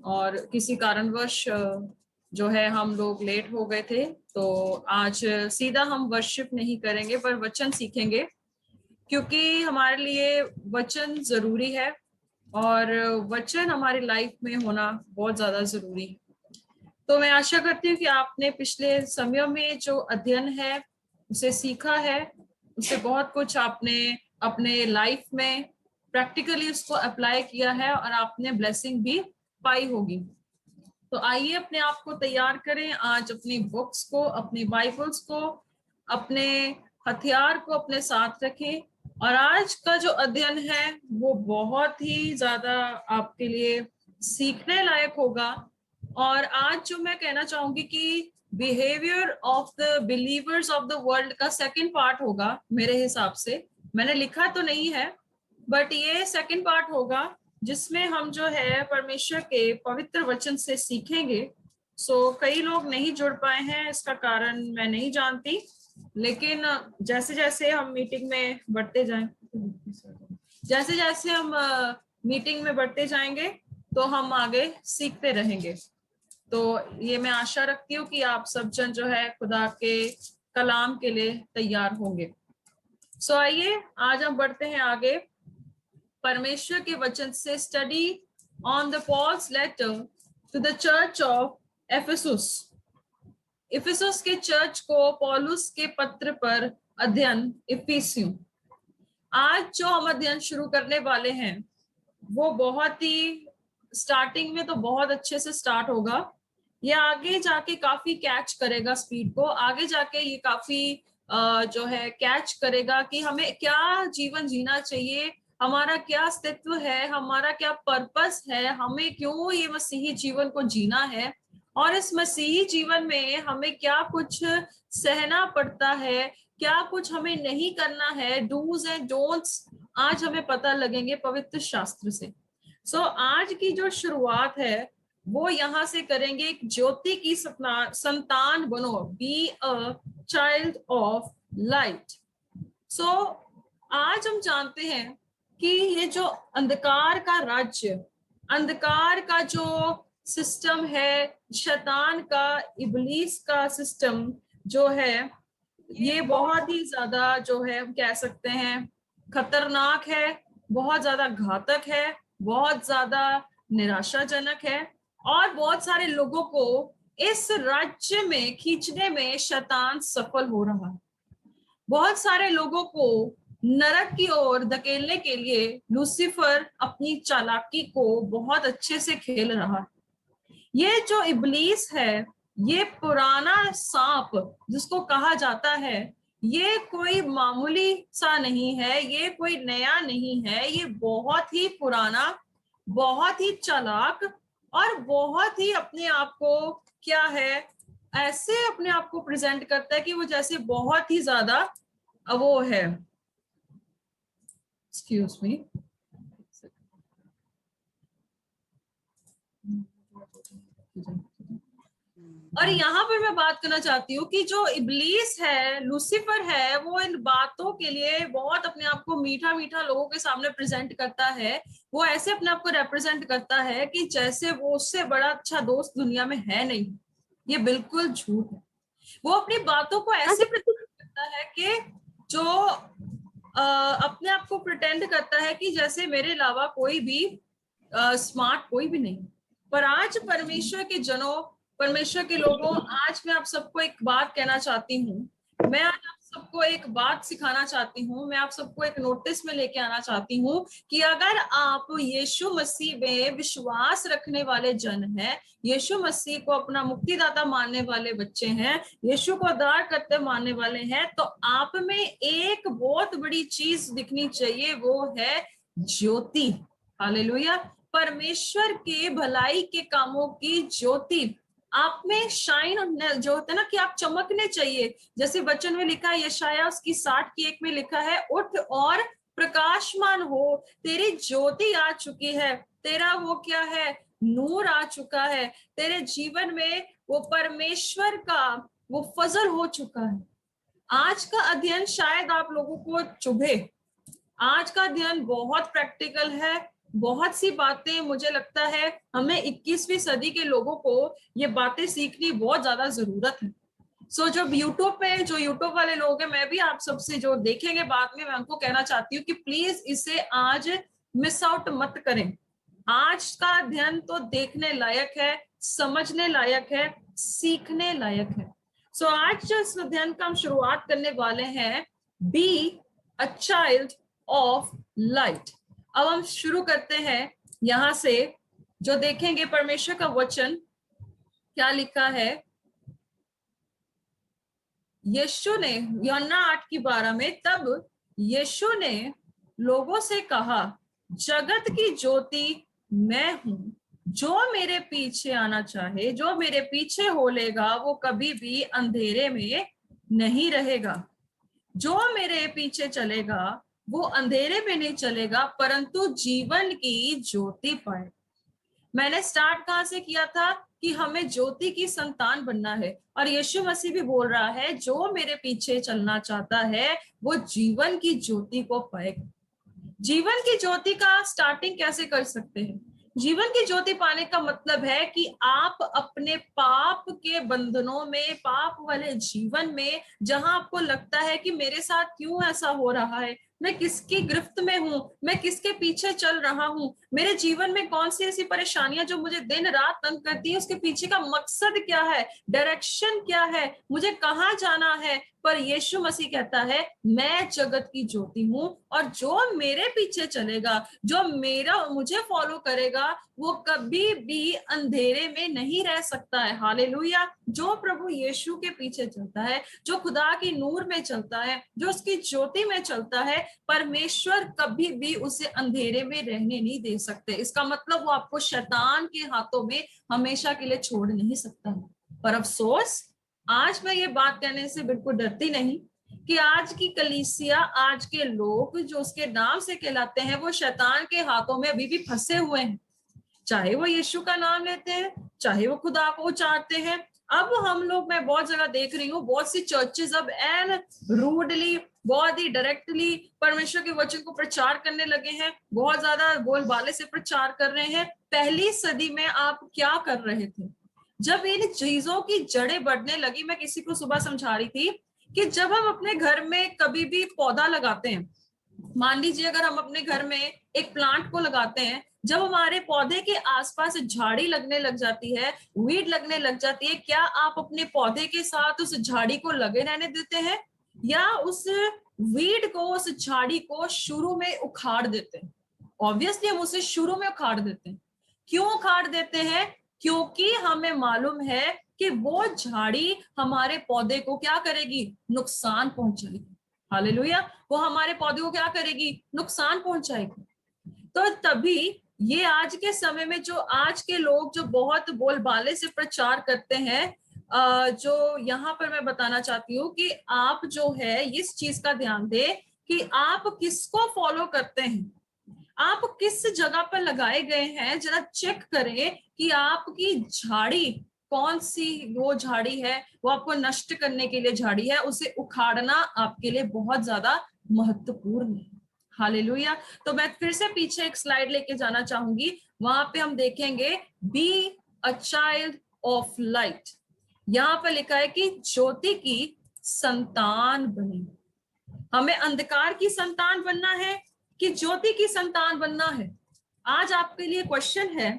और किसी कारणवश जो है हम लोग लेट हो गए थे, तो आज सीधा हम वर्शिप नहीं करेंगे पर वचन सीखेंगे, क्योंकि हमारे लिए वचन जरूरी है और वचन हमारी लाइफ में होना बहुत ज्यादा जरूरी है। तो मैं आशा करती हूँ कि आपने पिछले समय में जो अध्ययन है उसे सीखा है, उससे बहुत कुछ आपने अपने लाइफ में प्रैक्टिकली उसको अप्लाई किया है और आपने ब्लेसिंग भी पाई होगी। तो आइए अपने आप को तैयार करें, आज अपनी बुक्स को, अपनी बाइबल्स को, अपने हथियार को अपने साथ रखें और आज का जो अध्ययन है वो बहुत ही ज्यादा आपके लिए सीखने लायक होगा। और आज जो मैं कहना चाहूंगी कि behaviour of the believers of the world का सेकंड पार्ट होगा मेरे हिसाब से। मैंने लिखा तो नहीं है बट ये सेकंड पार्ट होगा जिसमें हम जो है परमेश्वर के पवित्र वचन से सीखेंगे। सो कई लोग नहीं जुड़ पाए हैं, इसका कारण मैं नहीं जानती, लेकिन जैसे जैसे हम मीटिंग में बढ़ते जाएंगे तो हम आगे सीखते रहेंगे। तो ये मैं आशा रखती हूँ कि आप सब जन जो है खुदा के कलाम के लिए तैयार होंगे। सो आइए आज हम बढ़ते हैं आगे परमेश्वर के वचन से। Study on the Paul's letter to the church of Ephesus. इफिसुस के चर्च को पौलुस के पत्र पर अध्ययन इफिसियों। आज जो हम अध्ययन शुरू करने वाले हैं वो बहुत ही स्टार्टिंग में तो बहुत अच्छे से स्टार्ट होगा, ये आगे जाके काफी कैच करेगा स्पीड को, आगे जाके ये काफी जो है कैच करेगा कि हमें क्या जीवन जीना चाहिए, हमारा क्या अस्तित्व है, हमारा क्या पर्पस है, हमें क्यों ये मसीही जीवन को जीना है और इस मसीही जीवन में हमें क्या कुछ सहना पड़ता है, क्या कुछ हमें नहीं करना है, डूज एंड डोंट्स आज हमें पता लगेंगे पवित्र शास्त्र से। सो आज की जो शुरुआत है वो यहाँ से करेंगे, एक ज्योति की संतान बनो, be a child of light. So आज हम जानते हैं कि ये जो अंधकार का राज्य, अंधकार का जो सिस्टम है, शैतान का, इब्लीस का सिस्टम जो है, ये बहुत ही ज्यादा जो है हम कह सकते हैं खतरनाक है, बहुत ज्यादा घातक है, बहुत ज्यादा निराशाजनक है और बहुत सारे लोगों को इस राज्य में खींचने में शैतान सफल हो रहा है। बहुत सारे लोगों को नरक की ओर धकेलने के लिए लूसीफर अपनी चालाकी को बहुत अच्छे से खेल रहा है। ये जो इब्लीस है, ये पुराना सांप जिसको कहा जाता है, ये कोई मामूली सा नहीं है, ये कोई नया नहीं है, ये बहुत ही पुराना, बहुत ही चालाक और बहुत ही अपने आप को क्या है, ऐसे अपने आप को प्रेजेंट करता है कि वो जैसे बहुत ही ज्यादा वो है। एक्सक्यूज मी, और यहाँ पर मैं बात करना चाहती हूँ कि जो इब्लीस है, लूसीफर है, वो इन बातों के लिए बहुत अपने आप को मीठा मीठा लोगों के सामने प्रेजेंट करता है। वो ऐसे अपने आप को रिप्रेजेंट करता है कि जैसे वो उससे बड़ा अच्छा दोस्त दुनिया में है नहीं। ये बिल्कुल झूठ है। वो अपनी बातों को ऐसे प्रेजेंट करता है कि जो अपने आप को प्रिटेंड करता है कि जैसे मेरे अलावा कोई भी स्मार्ट कोई भी नहीं। पर आज परमेश्वर के जनों, परमेश्वर के लोगों, आज मैं आप सबको एक बात कहना चाहती हूँ, मैं आज आप सबको एक बात सिखाना चाहती हूँ, मैं आप सबको एक नोटिस में लेके आना चाहती हूँ कि अगर आप यीशु मसीह में विश्वास रखने वाले जन हैं, यीशु मसीह को अपना मुक्तिदाता मानने वाले बच्चे हैं, यीशु को उद्धार करते मानने वाले हैं, तो आप में एक बहुत बड़ी चीज दिखनी चाहिए, वो है ज्योति। हालेलुया। परमेश्वर के भलाई के कामों की ज्योति आप में शाइन जो होता है ना, कि आप चमकने चाहिए। जैसे वचन में लिखा है, यशाया उसकी 60:1 में लिखा है, उठ और प्रकाशमान हो, तेरी ज्योति आ चुकी है, तेरा वो क्या है, नूर आ चुका है, तेरे जीवन में वो परमेश्वर का वो फजल हो चुका है। आज का अध्ययन शायद आप लोगों को चुभे, आज का अध्ययन बहुत प्रैक्टिकल है, बहुत सी बातें मुझे लगता है हमें 21वीं सदी के लोगों को ये बातें सीखनी बहुत ज्यादा जरूरत है। जो यूट्यूब पे जो यूट्यूब वाले लोग हैं, मैं भी आप सबसे जो देखेंगे बाद में, मैं उनको कहना चाहती हूँ कि प्लीज इसे आज मिस आउट मत करें। आज का अध्ययन तो देखने लायक है, समझने लायक है, सीखने लायक है। आज जो इस अध्ययन का हम शुरुआत करने वाले हैं, B a child of light. अब हम शुरू करते हैं यहां से, जो देखेंगे परमेश्वर का वचन क्या लिखा है। यीशु ने यूहन्ना 8:12 में, तब यीशु ने लोगों से कहा, जगत की ज्योति मैं हूं, जो मेरे पीछे आना चाहे, जो मेरे पीछे हो लेगा, वो कभी भी अंधेरे में नहीं रहेगा। जो मेरे पीछे चलेगा वो अंधेरे में नहीं चलेगा, परंतु जीवन की ज्योति पाए। मैंने स्टार्ट कहां से किया था कि हमें ज्योति की संतान बनना है, और यीशु मसीह भी बोल रहा है, जो मेरे पीछे चलना चाहता है वो जीवन की ज्योति को पाएगा। जीवन की ज्योति का स्टार्टिंग कैसे कर सकते हैं? जीवन की ज्योति पाने का मतलब है कि आप अपने पाप के बंधनों में, पाप वाले जीवन में, जहां आपको लगता है कि मेरे साथ क्यों ऐसा हो रहा है, मैं किसकी गिरफ्त में हूं, मैं किसके पीछे चल रहा हूं, मेरे जीवन में कौन सी ऐसी परेशानियां जो मुझे दिन रात तंग करती है, उसके पीछे का मकसद क्या है, डायरेक्शन क्या है, मुझे कहाँ जाना है। पर यीशु मसीह कहता है, मैं जगत की ज्योति हूं, और जो मेरे पीछे चलेगा, जो मुझे फॉलो करेगा, वो कभी भी अंधेरे में नहीं रह सकता है। हालेलुया। जो प्रभु यीशु के पीछे चलता है, जो खुदा की नूर में चलता है, जो उसकी ज्योति में चलता है, परमेश्वर कभी भी उसे अंधेरे में रहने नहीं दे सकते। इसका मतलब वो आपको शैतान के हाथों में हमेशा के लिए छोड़ नहीं सकता। पर अफसोस, आज मैं ये बात कहने से बिल्कुल डरती नहीं कि आज की कलीसिया, आज के लोग जो उसके नाम से कहलाते हैं, वो शैतान के हाथों में अभी भी फंसे हुए हैं। चाहे वो यीशु का नाम लेते हैं, चाहे वो खुदा को उचारते हैं। अब हम लोग, मैं बहुत जगह देख रही हूँ, बहुत सी चर्चेस अब एन रूडली, बहुत ही डायरेक्टली परमेश्वर के वचन को प्रचार करने लगे हैं, बहुत ज्यादा बोलबाले से प्रचार कर रहे हैं। पहली सदी में आप क्या कर रहे थे जब इन चीजों की जड़ें बढ़ने लगी? मैं किसी को सुबह समझा रही थी कि जब हम अपने घर में कभी भी पौधा लगाते हैं, मान लीजिए अगर हम अपने घर में एक प्लांट को लगाते हैं, जब हमारे पौधे के आसपास झाड़ी लगने लग जाती है, वीड लगने लग जाती है, क्या आप अपने पौधे के साथ उस झाड़ी को लगे रहने देते हैं, या उस वीड को, उस झाड़ी को शुरू में उखाड़ देते हैं? ऑब्वियसली हम उसे शुरू में उखाड़ देते हैं। क्यों उखाड़ देते हैं? क्योंकि हमें मालूम है कि वो झाड़ी हमारे पौधे को क्या करेगी? नुकसान पहुंचाएगी। हालेलुया। वो हमारे पौधे को क्या करेगी? नुकसान पहुंचाएगी। तो तभी ये आज के समय में जो आज के लोग जो बहुत बोलबाले से प्रचार करते हैं, जो यहाँ पर मैं बताना चाहती हूँ कि आप जो है इस चीज का ध्यान दें कि आप किसको फॉलो करते हैं, आप किस जगह पर लगाए गए हैं। जरा चेक करें कि आपकी झाड़ी कौन सी वो झाड़ी है, वो आपको नष्ट करने के लिए झाड़ी है, उसे उखाड़ना आपके लिए बहुत ज्यादा महत्वपूर्ण है। हालेलुया। तो मैं फिर से पीछे एक स्लाइड लेके जाना चाहूंगी, वहां पे हम देखेंगे B a child of light. यहाँ पे लिखा है कि ज्योति की संतान बने। हमें अंधकार की संतान बनना है कि ज्योति की संतान बनना है? आज आपके लिए क्वेश्चन है।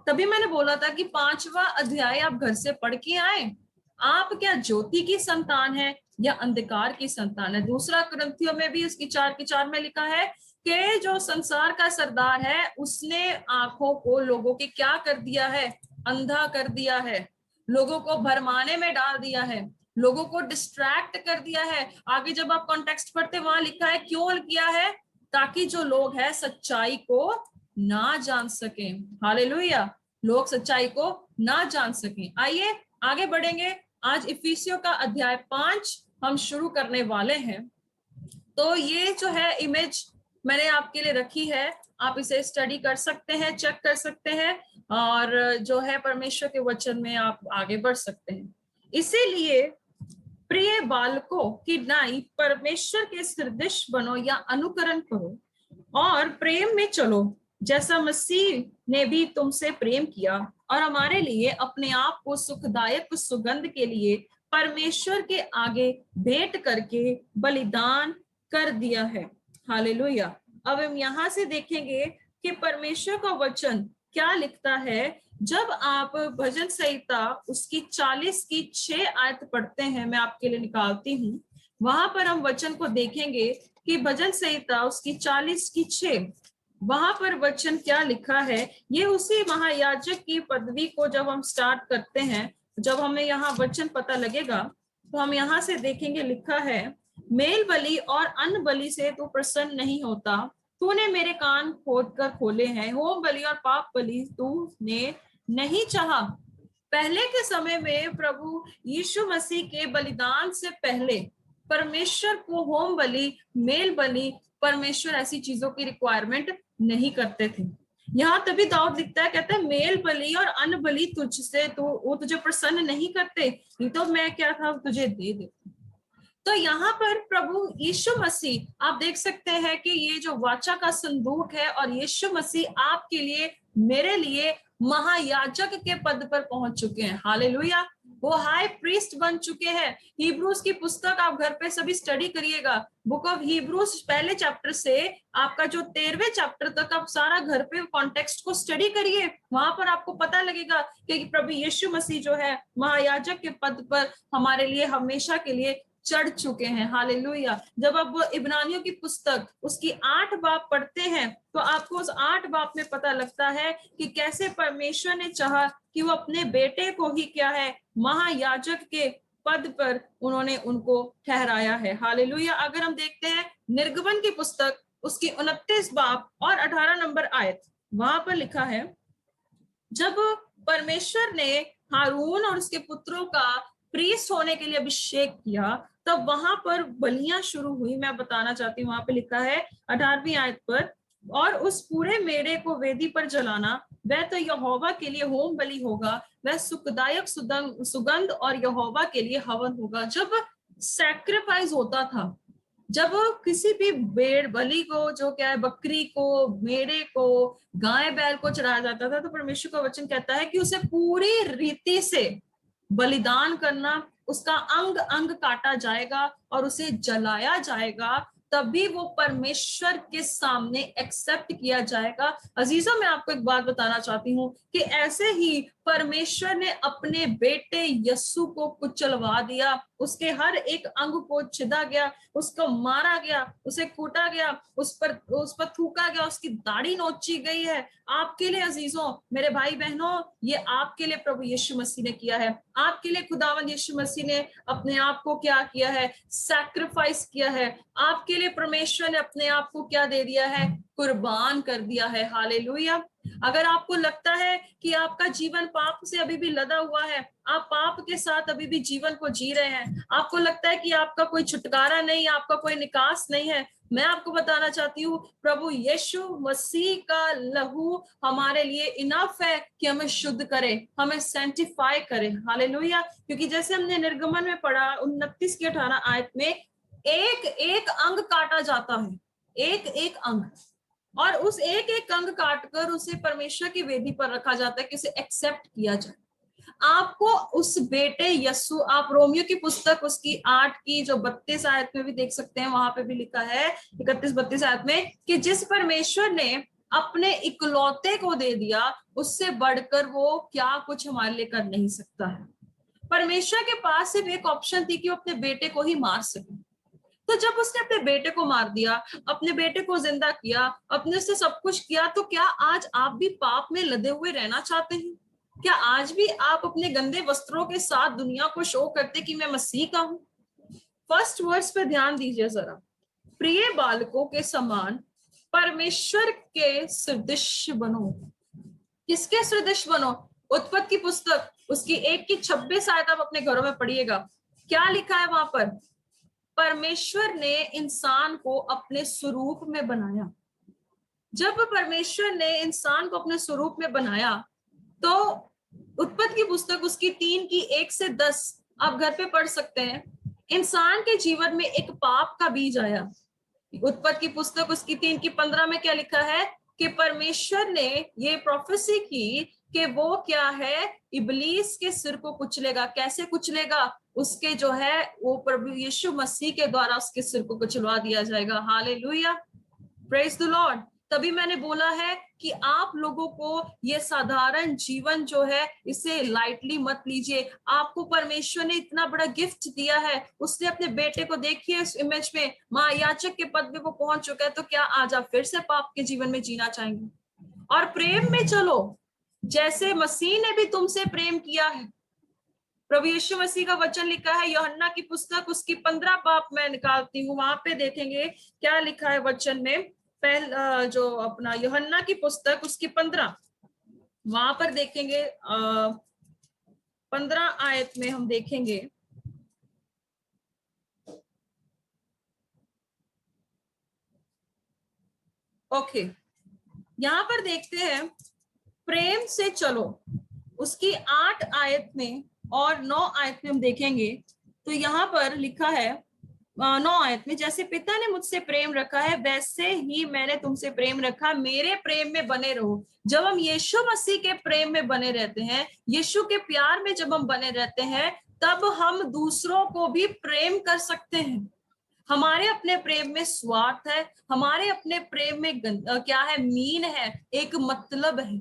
तभी मैंने बोला था कि 5वां अध्याय आप घर से पढ़ के आए। आप क्या ज्योति की संतान है या अंधकार की संतान है? दूसरा कुरिन्थियों में भी उसकी 4:4 में लिखा है कि जो संसार का सरदार है, उसने आंखों को लोगों के क्या कर दिया है? अंधा कर दिया है, लोगों को भरमाने में डाल दिया है, लोगों को डिस्ट्रैक्ट कर दिया है। आगे जब आप कॉन्टेक्स्ट पढ़ते, वहां लिखा है क्यों किया है? ताकि जो लोग हैं सच्चाई को ना जान सकें। हालेलुया। लोग सच्चाई को ना जान सकें। आइए आगे बढ़ेंगे। आज इफिसियों का अध्याय 5 हम शुरू करने वाले हैं। तो ये जो है इमेज मैंने आपके लिए रखी है, आप इसे स्टडी कर सकते हैं, चेक कर सकते हैं, और जो है परमेश्वर के वचन में आप आगे बढ़ सकते हैं। इसीलिए प्रिय बालकों की नाई परमेश्वर के सदृश बनो या अनुकरण करो और प्रेम में चलो, जैसा मसीह ने भी तुमसे प्रेम किया और हमारे लिए अपने आप को सुखदायक सुगंध के लिए परमेश्वर के आगे भेंट करके बलिदान कर दिया है। हालेलुया। अब हम यहाँ से देखेंगे कि परमेश्वर का वचन क्या लिखता है। जब आप भजन संहिता उसकी 40 की 6 आयत पढ़ते हैं, मैं आपके लिए निकालती हूँ, वहां पर हम वचन को देखेंगे कि भजन संहिता उसकी 40 की 6, वहां पर वचन क्या लिखा है। ये उसी महायाजक की पदवी को जब हम स्टार्ट करते हैं, जब हमें यहाँ वचन पता लगेगा तो हम यहाँ से देखेंगे, लिखा है, मेल बलि और अन्न बलि से तू प्रसन्न नहीं होता, तूने मेरे कान खोद कर खोले हैं, होम बलि और पाप बलि तूने नहीं चाहा। पहले के समय में प्रभु यीशु मसीह के बलिदान से पहले परमेश्वर को होम बलि, मेल बलि, परमेश्वर ऐसी चीजों की रिक्वायरमेंट नहीं करते थे। यहाँ तभी दाऊद लिखता है, कहता है मेल बलि और अन्न बलि तुझसे तो वो तुझे प्रसन्न नहीं करते, नहीं तो मैं क्या था तुझे दे देता। तो यहाँ पर प्रभु यीशु मसीह आप देख सकते हैं कि ये जो वाचा का संदूक है और यीशु मसीह आपके लिए मेरे लिए महायाजक के पद पर पहुंच चुके हैं। हालेलुया। वो हाई प्रीस्ट बन चुके हैं। हिब्रूज की पुस्तक आप घर पे सभी स्टडी करिएगा। बुक ऑफ हिब्रूज पहले चैप्टर से आपका जो 13वें चैप्टर तक आप सारा घर पे कॉन्टेक्स्ट को स्टडी करिए। वहां पर आपको पता लगेगा कि प्रभु यीशु मसीह जो है महायाजक के पद पर हमारे लिए हमेशा के लिए चढ़ चुके हैं। हालेलुया। जब आप इब्रानियों की पुस्तक उसकी 8 बाब पढ़ते हैं तो आपको उस 8 बाब में पता लगता है कि कैसे परमेश्वर ने चाहा कि वो अपने बेटे को ही क्या है महायाजक के पद पर उन्होंने उनको ठहराया है। हालेलुया। अगर हम देखते हैं निर्गमन की पुस्तक उसकी 29 बाब और 18 नंबर आयत, वहां पर लिखा है, जब परमेश्वर ने हारून और उसके पुत्रों का प्रीस्ट होने के लिए अभिषेक किया तब वहां पर बलियां शुरू हुई। मैं बताना चाहती हूँ, वहां पे लिखा है 18वीं आयत पर, और उस पूरे मेढ़े को वेदी पर जलाना, वह तो यहोवा के लिए होम बलि होगा, वह सुखदायक सुगंध और यहोवा के लिए हवन होगा। जब सैक्रिफाइस होता था, जब किसी भी भेड़ बलि को, जो क्या है बकरी को, मेढ़े को, गाय बैल को चढ़ाया जाता था, तो परमेश्वर का वचन कहता है कि उसे पूरी रीति से बलिदान करना, उसका अंग अंग काटा जाएगा और उसे जलाया जाएगा, तभी वो परमेश्वर के सामने एक्सेप्ट किया जाएगा। अजीजों, मैं आपको एक बात बताना चाहती हूँ कि ऐसे ही परमेश्वर ने अपने बेटे यस्सु को कुचलवा दिया, उसके हर एक अंग को छिदा गया, उसको मारा गया, उसे कूटा गया, उस पर थूका गया, उसकी दाढ़ी नोची गई है। आपके लिए अजीजों, मेरे भाई बहनों, ये आपके लिए प्रभु यीशु मसीह ने किया है। आपके लिए खुदावंद यीशु मसीह ने अपने आप को क्या किया है, सैक्रिफाइस किया है। आपके लिए परमेश्वर ने अपने आप को क्या दे दिया है, कुर्बान कर दिया है। हालेलुया। अगर आपको लगता है कि आपका जीवन पाप से अभी भी लदा हुआ है, आप पाप के साथ अभी भी जीवन को जी रहे हैं, आपको लगता है कि आपका कोई छुटकारा नहीं, आपका कोई निकास नहीं है, मैं आपको बताना चाहती हूँ प्रभु यीशु मसीह का लहू हमारे लिए इनफ है कि हमें शुद्ध करे, हमें सेंटिफाई करे। हालेलुया। क्योंकि जैसे हमने निर्गमन में पढ़ा 29 की 18 आयत में, एक एक अंग काटा जाता है, एक एक अंग, और उस एक एक अंग काटकर उसे परमेश्वर की वेदी पर रखा जाता है कि उसे एक्सेप्ट किया जाए। आपको उस बेटे यस्सु, आप रोमियो की पुस्तक उसकी 8 की जो 32 आयत में भी देख सकते हैं, वहां पे भी लिखा है 31-32 आयत में कि जिस परमेश्वर ने अपने इकलौते को दे दिया, उससे बढ़कर वो क्या कुछ हमारे लिए कर नहीं सकता है। परमेश्वर के पास सिर्फ एक ऑप्शन थी कि वो अपने बेटे को ही मार सके। तो जब उसने अपने बेटे को मार दिया, अपने बेटे को जिंदा किया, अपने से सब कुछ किया, तो क्या आज आप भी पाप में लदे हुए रहना चाहते हैं? क्या आज भी आप अपने गंदे वस्त्रों के साथ दुनिया को शो करते कि मैं मसीह का हूं? फर्स्ट वर्स पे ध्यान दीजिए जरा। प्रिय बालकों के समान परमेश्वर के सदृश बनो। किसके सदृश बनो? उत्पत्ति की पुस्तक उसकी 1 की 26 आयत आप अपने घरों में पढ़िएगा। क्या लिखा है वहां पर? परमेश्वर ने इंसान को अपने स्वरूप में बनाया। जब परमेश्वर ने इंसान को अपने स्वरूप में बनाया तो उत्पत्ति की पुस्तक उसकी 3 की 1 से 10 आप घर पे पढ़ सकते हैं। इंसान के जीवन में एक पाप का बीज आया। उत्पत्ति की पुस्तक उसकी 3 की 15 में क्या लिखा है? कि परमेश्वर ने ये प्रोफेसी की कि वो क्या है, इब्लीस के सिर को कुचलेगा। कैसे कुचलेगा? उसके जो है वो प्रभु यीशु मसीह के द्वारा उसके सिर को कुचलवा दिया जाएगा। Hallelujah, praise the Lord. तभी मैंने बोला है कि आप लोगों को ये साधारण जीवन जो है इसे लाइटली मत लीजिए। आपको परमेश्वर ने इतना बड़ा गिफ्ट दिया है। उसने अपने बेटे को, देखिए इस इमेज में, महायाजक के पद पे वो पहुंच चुका है, तो क्या आज आप फिर से पाप के जीवन में जीना चाहेंगे? और प्रेम में चलो, जैसे मसीह ने भी तुमसे प्रेम किया है। प्रभु यीशु मसीह का वचन लिखा है यूहन्ना की पुस्तक उसकी 15 बाब मैं निकालती हूँ, वहां पे देखेंगे क्या लिखा है वचन में। पहला जो अपना यूहन्ना की पुस्तक उसकी 15, वहां पर देखेंगे 15 आयत में हम देखेंगे। ओके, यहाँ पर देखते हैं प्रेम से चलो, उसकी 8 आयत में और 9 आयत में हम देखेंगे। तो यहाँ पर लिखा है 9 आयत में, जैसे पिता ने मुझसे प्रेम रखा है वैसे ही मैंने तुमसे प्रेम रखा, मेरे प्रेम में बने रहो। जब हम यीशु मसीह के प्रेम में बने रहते हैं, यीशु के प्यार में जब हम बने रहते हैं, तब हम दूसरों को भी प्रेम कर सकते हैं। हमारे अपने प्रेम में स्वार्थ है, हमारे अपने प्रेम में क्या है, मीन है, एक मतलब है।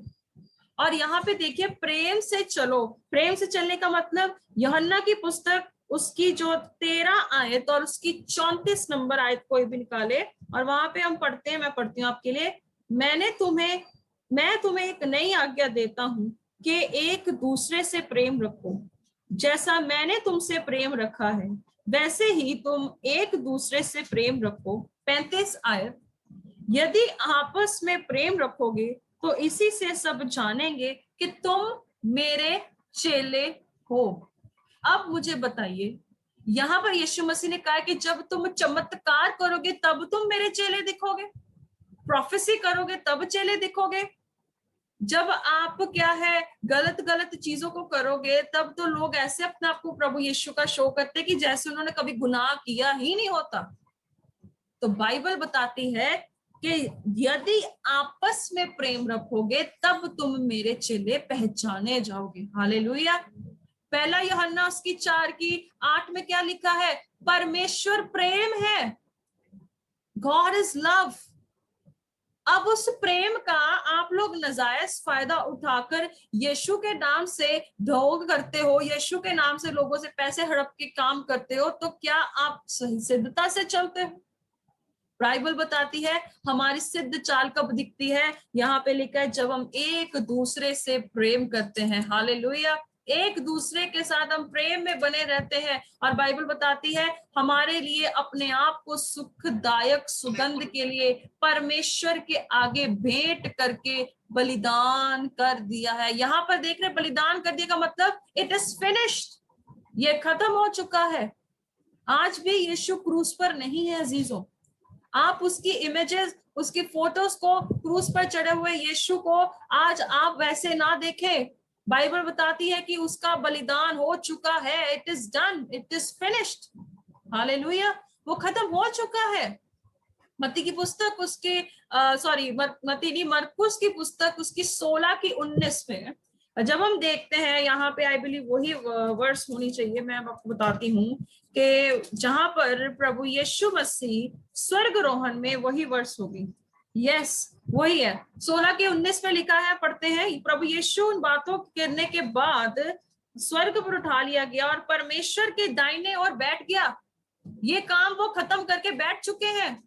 और यहाँ पे देखिए प्रेम से चलो, प्रेम से चलने का मतलब यूहन्ना की पुस्तक उसकी जो 13 आयत और उसकी 34 नंबर आयत कोई भी निकाले, और वहां पे हम पढ़ते हैं, मैं पढ़ती हूँ आपके लिए। मैं तुम्हें एक नई आज्ञा देता हूँ कि एक दूसरे से प्रेम रखो। जैसा मैंने तुमसे प्रेम रखा है वैसे ही तुम एक दूसरे से प्रेम रखो। 35 आयत, यदि आपस में प्रेम रखोगे तो इसी से सब जानेंगे कि तुम मेरे चेले हो। अब मुझे बताइए, यहाँ पर यीशु मसीह ने कहा कि जब तुम चमत्कार करोगे तब तुम मेरे चेले दिखोगे, प्रोफेसी करोगे तब चेले दिखोगे। जब आप क्या है गलत गलत चीजों को करोगे तब तो लोग ऐसे अपने आप को प्रभु यीशु का शो करते कि जैसे उन्होंने कभी गुनाह किया ही नहीं होता। तो बाइबल बताती है कि यदि आपस में प्रेम रखोगे तब तुम मेरे चेले पहचाने जाओगे। हालेलुया। पहला यूहन्ना उसकी 4 की 8 में क्या लिखा है? परमेश्वर प्रेम है, गॉड इज लव। अब उस प्रेम का आप लोग नाजायज फायदा उठाकर यीशु के नाम से ढोंग करते हो, यीशु के नाम से लोगों से पैसे हड़प के काम करते हो, तो क्या आप सही सिद्धता से चलते हो? बाइबल बताती है हमारी सिद्ध चाल कब दिखती है। यहाँ पे लिखा है जब हम एक दूसरे से प्रेम करते हैं। हालेलुया, एक दूसरे के साथ हम प्रेम में बने रहते हैं। और बाइबल बताती है हमारे लिए अपने आप को सुखदायक सुगंध के लिए परमेश्वर के आगे भेंट करके बलिदान कर दिया है। यहाँ पर देख रहे बलिदान कर दिया का मतलब इट इज फिनिश्ड, ये खत्म हो चुका है। आज भी यीशु क्रूस पर नहीं है अजीजों। आप उसकी इमेजेस, उसकी फोटोज को, क्रूस पर चढ़े हुए यीशु को आज आप वैसे ना देखें। बाइबल बताती है कि उसका बलिदान हो चुका है, it is done, it is finished. Hallelujah, वो खत्म हो चुका है। मत्ती की पुस्तक उसके मत्ती नहीं, मरकुस की पुस्तक उसकी 16 की 19 में जब हम देखते हैं, यहाँ पे आई बिलीव वही वर्स होनी चाहिए, मैं आपको बताती हूँ कि जहां पर प्रभु यीशु मसीह स्वर्गरोहण में, वही वर्स होगी। यस, वही है। 16 के 19 में लिखा है, पढ़ते हैं। प्रभु यीशु उन बातों करने के बाद स्वर्ग पर उठा लिया गया और परमेश्वर के दाहिने ओर बैठ गया। ये काम वो खत्म करके बैठ चुके हैं।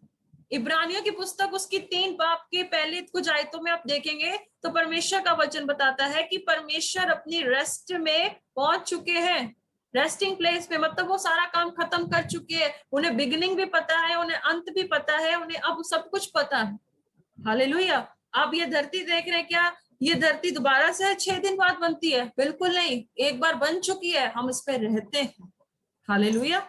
इब्रानियों की पुस्तक उसकी 3 बाब के पहले कुछ आयतों में आप देखेंगे तो परमेश्वर का वचन बताता है कि परमेश्वर अपनी रेस्ट में पहुंच चुके हैं, रेस्टिंग प्लेस में। मतलब वो सारा काम खत्म कर चुके हैं। उन्हें बिगिनिंग भी पता है, उन्हें अंत भी पता है, उन्हें अब सब कुछ पता है। हालेलुया। अब ये धरती देख रहे हैं क्या? ये धरती दोबारा से 6 दिन बाद बनती है? बिल्कुल नहीं, एक बार बन चुकी है, हम इस पर रहते हैं। हालेलुया।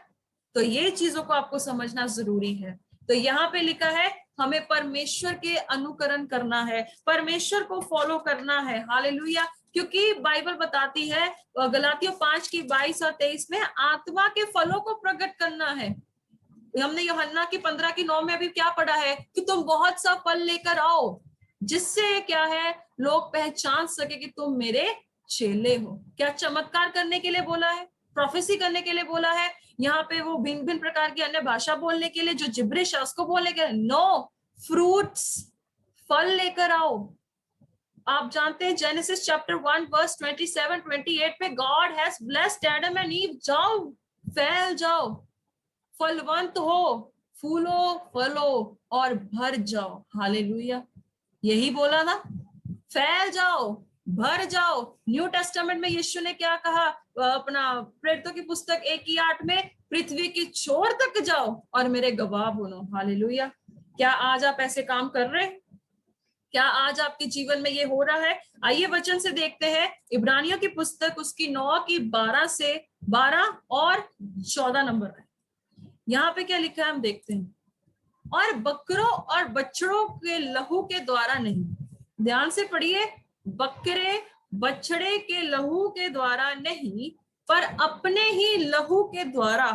तो ये चीजों को आपको समझना जरूरी है। तो यहाँ पे लिखा है हमें परमेश्वर के अनुकरण करना है, परमेश्वर को फॉलो करना है। हालेलुया। क्योंकि बाइबल बताती है गलातियों 5 की 22 और 23 में आत्मा के फलों को प्रकट करना है। हमने यूहन्ना की 15 की 9 में अभी क्या पढ़ा है कि तुम बहुत सा फल लेकर आओ। जिससे क्या है, लोग पहचान सके कि तुम मेरे चेले हो। क्या चमत्कार करने के लिए बोला है, प्रोफेसी करने के लिए बोला है, यहाँ पे वो भिन्न भिन्न प्रकार की अन्य भाषा बोलने के लिए, जो जिब्रिश है उसको बोलने के लिए? नो, फ्रूट्स, फल लेकर आओ। आप जानते हैं जेनेसिस चैप्टर 1 वर्स 27-28 पे God has blessed Adam and ewe, जाओ फैल जाओ, फलवंत हो, फूलो फलो और भर जाओ। हालेलुया, यही बोला ना, फैल जाओ, भर जाओ। न्यू टेस्टामेंट में यीशु ने क्या कहा, अपना प्रेरितों की पुस्तक 1:8 में, पृथ्वी की छोर तक जाओ और मेरे गवाह बनो। हालेलुया। क्या आज आप ऐसे काम कर रहे हैं? क्या आज आपके जीवन में ये हो रहा है? आइए वचन से देखते हैं, इब्रानियों की पुस्तक उसकी 9 की 12 से 12 और 14 नंबर है। यहाँ पे क्या लिखा है हम देखते हैं। और बकरों और बछड़ों के लहू के द्वारा नहीं, ध्यान से पढ़िए, बकरे बछड़े के लहू के द्वारा नहीं, पर अपने ही लहू के द्वारा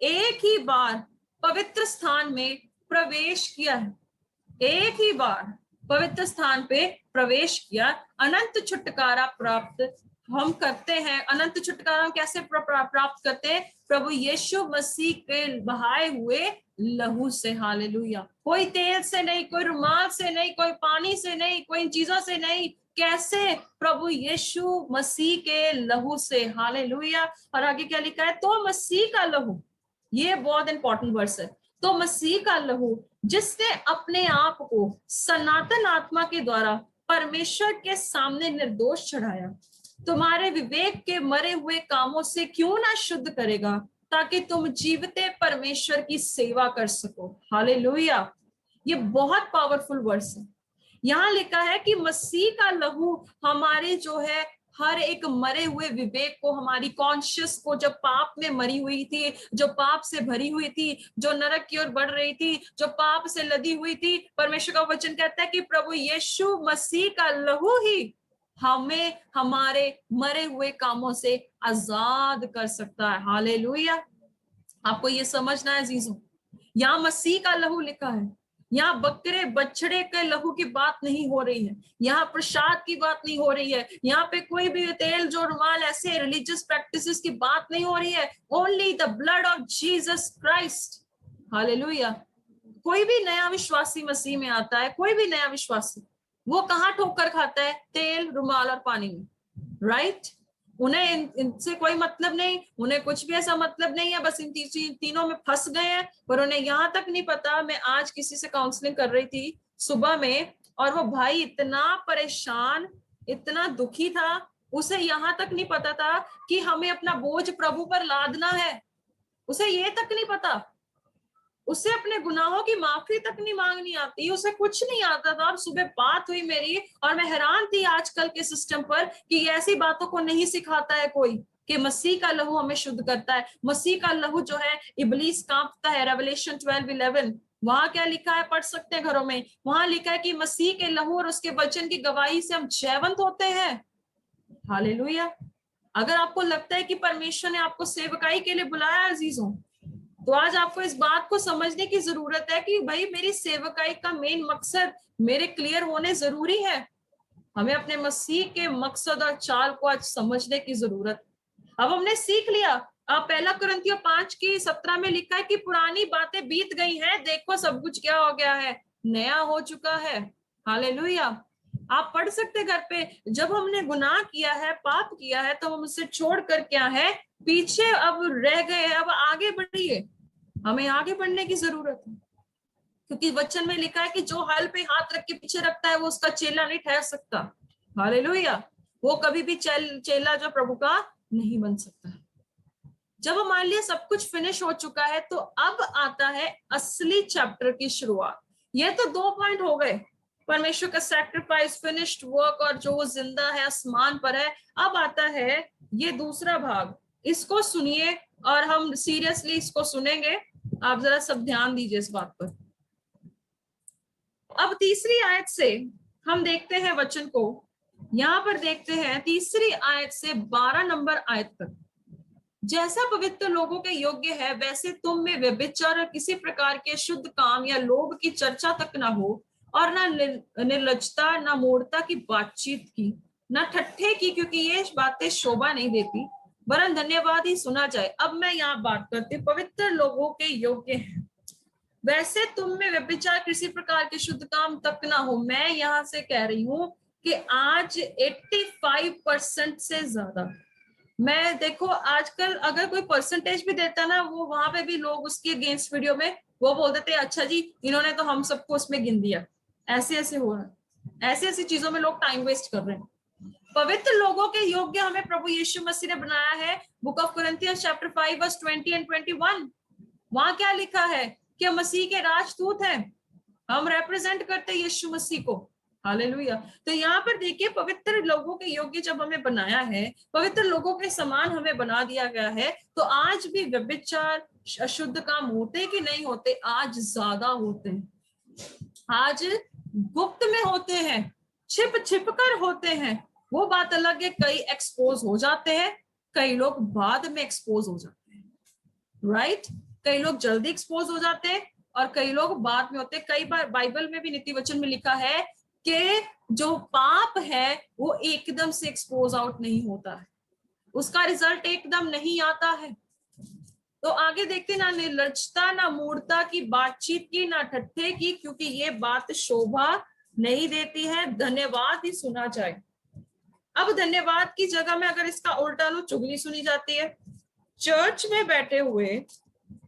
एक ही बार पवित्र स्थान में प्रवेश किया है। एक ही बार पवित्र स्थान पे प्रवेश किया, अनंत छुटकारा प्राप्त हम करते हैं। अनंत छुटकारा हम कैसे प्राप्त करते हैं? प्रभु यीशु मसीह के बहाए हुए लहू से। हालेलुया। कोई तेल से नहीं, कोई रुमाल से नहीं, कोई पानी से नहीं, कोई चीजों से नहीं। कैसे? प्रभु यीशु मसीह के लहू से। हालेलुया। और आगे क्या लिखा है? तो मसीह का लहू, ये बहुत इंपॉर्टेंट वर्स है, तो मसीह का लहू जिसने अपने आप को सनातन आत्मा के द्वारा परमेश्वर के सामने निर्दोष चढ़ाया, तुम्हारे विवेक के मरे हुए कामों से क्यों ना शुद्ध करेगा, ताकि तुम जीवते परमेश्वर की सेवा कर सको। हालेलुया। ये बहुत पावरफुल वर्स है। यहाँ लिखा है कि मसीह का लहू हमारे जो है हर एक मरे हुए विवेक को, हमारी कॉन्शियस को, जब पाप में मरी हुई थी, जो पाप से भरी हुई थी, जो नरक की ओर बढ़ रही थी, जो पाप से लदी हुई थी, परमेश्वर का वचन कहता है कि प्रभु यीशु मसीह का लहू ही हमें हमारे मरे हुए कामों से आजाद कर सकता है। हालेलुया। आपको ये समझना है अजीजों, यहाँ मसीह का लहू लिखा है। यहाँ बकरे बछड़े के लहू की बात नहीं हो रही है, यहाँ प्रसाद की बात नहीं हो रही है, यहाँ पे कोई भी तेल जो रुमाल ऐसे रिलीजियस प्रैक्टिसेस की बात नहीं हो रही है। Only the blood of Jesus Christ. Hallelujah. कोई भी नया विश्वासी मसीह में आता है, कोई भी नया विश्वासी, वो कहाँ ठोकर खाता है? तेल, रुमाल और पानी में, राइट? उन्हें इनसे कोई मतलब नहीं, उन्हें कुछ भी ऐसा मतलब नहीं है, बस इन तीनों में फंस गए हैं। पर उन्हें यहाँ तक नहीं पता। मैं आज किसी से काउंसलिंग कर रही थी सुबह में, और वो भाई इतना परेशान, इतना दुखी था, उसे यहाँ तक नहीं पता था कि हमें अपना बोझ प्रभु पर लादना है। उसे ये तक नहीं पता, उसे अपने गुनाहों की माफी तक नहीं मांगनी आती, उसे कुछ नहीं आता था। और सुबह बात हुई मेरी, और मैं हैरान थी आजकल के सिस्टम पर कि ऐसी बातों को नहीं सिखाता है कोई, कि मसीह का लहू हमें शुद्ध करता है। मसीह का लहू जो है, इब्लीस कांपता है। रेवलेशन 12:11, वहां क्या लिखा है? पढ़ सकते हैं घरों में। वहां लिखा है कि मसीह के लहू और उसके वचन की गवाही से हम जयवंत होते हैं। हालेलुया। अगर आपको लगता है कि परमेश्वर ने आपको सेवकाई के लिए बुलाया अजीजों, तो आज आपको इस बात को समझने की जरूरत है कि भाई मेरी सेवकाई का मेन मकसद मेरे क्लियर होने जरूरी है। हमें अपने मसीह के मकसद और चाल को आज समझने की जरूरत। अब हमने सीख लिया। अब 1 कुरिन्थियों 5:17 में लिखा है कि पुरानी बातें बीत गई हैं, देखो सब कुछ क्या हो गया है, नया हो चुका है। हालेलुया। आप पढ़ सकते घर पे, जब हमने गुनाह किया है, पाप किया है, तो हम उससे छोड़कर क्या है, पीछे अब रह गए, अब आगे बढ़िए। हमें आगे बढ़ने की जरूरत है, क्योंकि वचन में लिखा है कि जो हल पे हाथ रख के पीछे रखता है वो उसका चेला नहीं ठहर सकता। हालेलुया। वो कभी भी चेला जो प्रभु का नहीं बन सकता। जब हमारे लिए सब कुछ फिनिश हो चुका है, तो अब आता है असली चैप्टर की शुरुआत। ये तो 2 पॉइंट हो गए, परमेश्वर का सैक्रिफाइस, फिनिश्ड वर्क, और जो वो जिंदा है, आसमान पर है। अब आता है ये दूसरा भाग, इसको सुनिए और हम सीरियसली इसको सुनेंगे। आप जरा सब ध्यान दीजिए इस बात पर। अब तीसरी आयत से हम देखते हैं वचन को, यहाँ पर देखते हैं तीसरी आयत से 12 नंबर आयत तक। जैसा पवित्र लोगों के योग्य है, वैसे तुम में व्यभिचार और किसी प्रकार के शुद्ध काम या लोभ की चर्चा तक ना हो, और ना निर्लज्जता, ना मूढ़ता की बातचीत की, ना ठट्ठे की, क्योंकि ये बातें शोभा नहीं देती, वरन धन्यवाद ही सुना जाए। अब मैं यहाँ बात करती हूँ, पवित्र लोगों के योग्य है। वैसे तुम में व्यभिचार किसी प्रकार के शुद्ध काम तक ना हो। मैं यहाँ से कह रही हूँ कि आज 85% से ज्यादा, मैं देखो आजकल अगर कोई परसेंटेज भी देता ना, वो वहां पे भी लोग उसके अगेंस्ट वीडियो में वो बोल देते हैं, अच्छा जी इन्होंने तो हम सबको उसमें गिन दिया। ऐसे ऐसे हो रहा है, ऐसी ऐसी चीजों में लोग टाइम वेस्ट कर रहे हैं। पवित्र लोगों के योग्य हमें प्रभु यीशु मसीह ने बनाया है। Book of Corinthians chapter 5 verse 20 and 21, वहां क्या लिखा है कि हम मसीह के राजदूत हैं, हम रिप्रेजेंट करते हैं यीशु मसीह को। हालेलुया। तो यहाँ पर देखिए, पवित्र लोगों के योग्य जब हमें बनाया है, पवित्र लोगों के समान हमें बना दिया गया है, तो आज भी व्यभिचार, अशुद्ध काम होते कि नहीं होते? आज ज्यादा होते हैं, आज गुप्त में होते हैं, छिप छिप कर होते हैं। वो बात अलग है, कई एक्सपोज हो जाते हैं, कई लोग बाद में एक्सपोज हो जाते हैं, राइट? कई लोग जल्दी एक्सपोज हो जाते हैं और कई लोग बाद में होते हैं। कई बार बाइबल में भी नीति वचन में लिखा है कि जो पाप है वो एकदम से एक्सपोज आउट नहीं होता है, उसका रिजल्ट एकदम नहीं आता है। तो आगे देखते, ना निर्लज्जता, ना मूढ़ता की बातचीत की, ना ठट्ठे की, क्योंकि ये बात शोभा नहीं देती है, धन्यवाद ही सुना जाए। अब धन्यवाद की जगह में अगर इसका उल्टा लो, चुगली सुनी जाती है। चर्च में बैठे हुए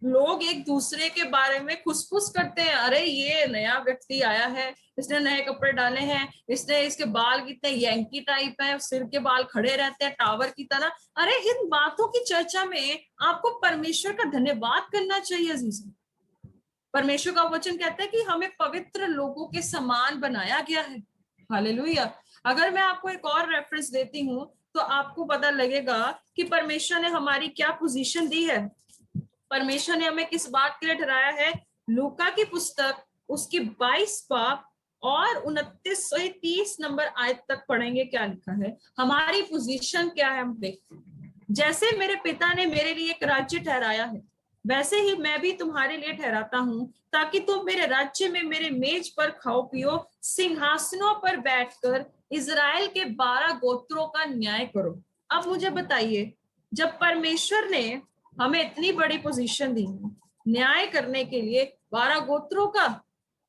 लोग एक दूसरे के बारे में खुसफुस करते हैं, अरे ये नया व्यक्ति आया है, इसने नए कपड़े डाले हैं, इसके बाल कितने यंकी टाइप हैं, सिर के बाल खड़े रहते हैं टावर की तरह। अरे इन बातों की चर्चा में आपको परमेश्वर का धन्यवाद करना चाहिए। अजीज, परमेश्वर का वचन कहता है कि हमें पवित्र लोगों के समान बनाया गया है। हालेलुया। अगर मैं आपको एक और रेफरेंस देती हूँ तो आपको पता लगेगा कि परमेश्वर ने हमारी क्या पोजीशन दी है। परमेश्वर ने हमें किस बात के लिए ठहराया है? लूका की पुस्तक उसकी 22 पाप और 29 से 30 नंबर आयत तक पढ़ेंगे, क्या लिखा है, हमारी पोजीशन क्या है हम देखते हैं। जैसे मेरे पिता ने मेरे लिए एक राज्य ठहराया है, वैसे ही मैं भी तुम्हारे लिए ठहराता हूं, ताकि तुम मेरे राज्य में मेरे मेज पर खाओ पियो, सिंहासनों पर बैठकर इजराइल के 12 गोत्रों का न्याय करो। अब मुझे बताइए, जब परमेश्वर ने हमें इतनी बड़ी पोजीशन दी है न्याय करने के लिए 12 गोत्रों का,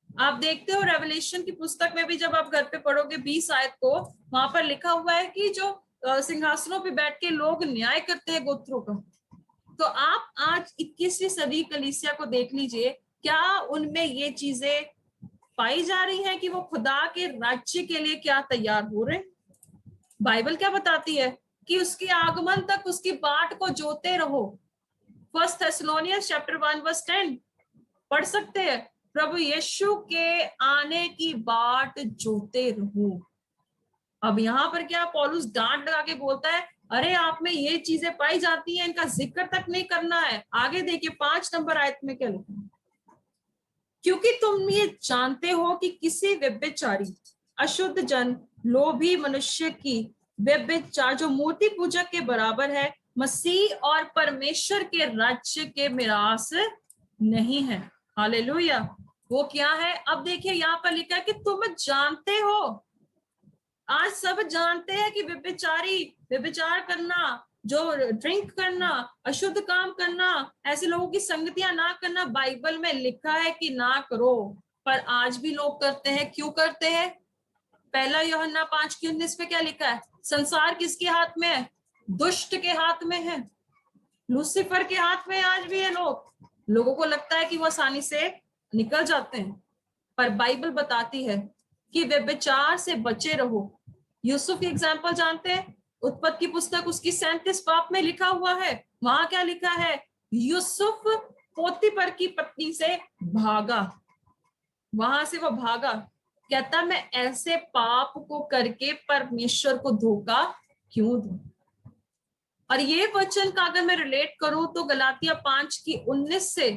आप देखते हो रेवलेशन की पुस्तक में भी जब आप घर पे पढ़ोगे 20 आयत को, वहां पर लिखा हुआ है कि जो सिंहासनों पे बैठ के लोग न्याय करते हैं गोत्रों का। तो आप आज 21वीं सदी कलीसिया को देख लीजिए, क्या उनमें ये चीजें पाई जा रही है कि वो खुदा के राज्य के लिए क्या तैयार हो रहे? बाइबल क्या बताती है कि उसके आगमन तक उसकी बाट को जोते रहो। 1 थेसलोनियंस चैप्टर 1 वर्स 10 पढ़ सकते हैं, प्रभु यीशु के आने की बाट जोते रहो। अब यहाँ पर क्या पौलुस डांट लगा के बोलता है, अरे आप में ये चीजें पाई जाती हैं, इनका जिक्र तक नहीं करना है। आगे देखिए 5 नंबर आयत में क्या लिखा है, क्योंकि तुम ये जानते हो कि किसी व्यभिचारी, अशुद्ध जन, लोभी मनुष्य की व्यभिचार जो मूर्ति पूजक के बराबर है, मसीह और परमेश्वर के राज्य के मिरास नहीं है। हालेलुया। वो क्या है? अब देखिए यहाँ पर लिखा है कि तुम जानते हो। आज सब जानते हैं कि व्यभिचारी, व्यभिचार करना, जो ड्रिंक करना, अशुद्ध काम करना, ऐसे लोगों की संगतियां ना करना बाइबल में लिखा है कि ना करो, पर आज भी लोग करते हैं। क्यों करते हैं? पहला यूहन्ना 5:19 पे क्या लिखा है? संसार किसके हाथ में है? दुष्ट के हाथ में है, लूसीफर के हाथ में आज भी है। लोगों को लगता है कि वो आसानी से निकल जाते हैं, पर बाइबल बताती है कि व्यभिचार से बचे रहो। यूसुफ की एग्जाम्पल जानते हैं, उत्पत्ति की पुस्तक उसकी 37 पाप में लिखा हुआ है। वहां क्या लिखा है? यूसुफ पोतीफर की पत्नी से भागा, वहां से वो भागा, कहता मैं ऐसे पाप को करके परमेश्वर को धोखा क्यों दूं। और ये वचन का अगर मैं रिलेट करूं तो गलातिया 5 की 19 से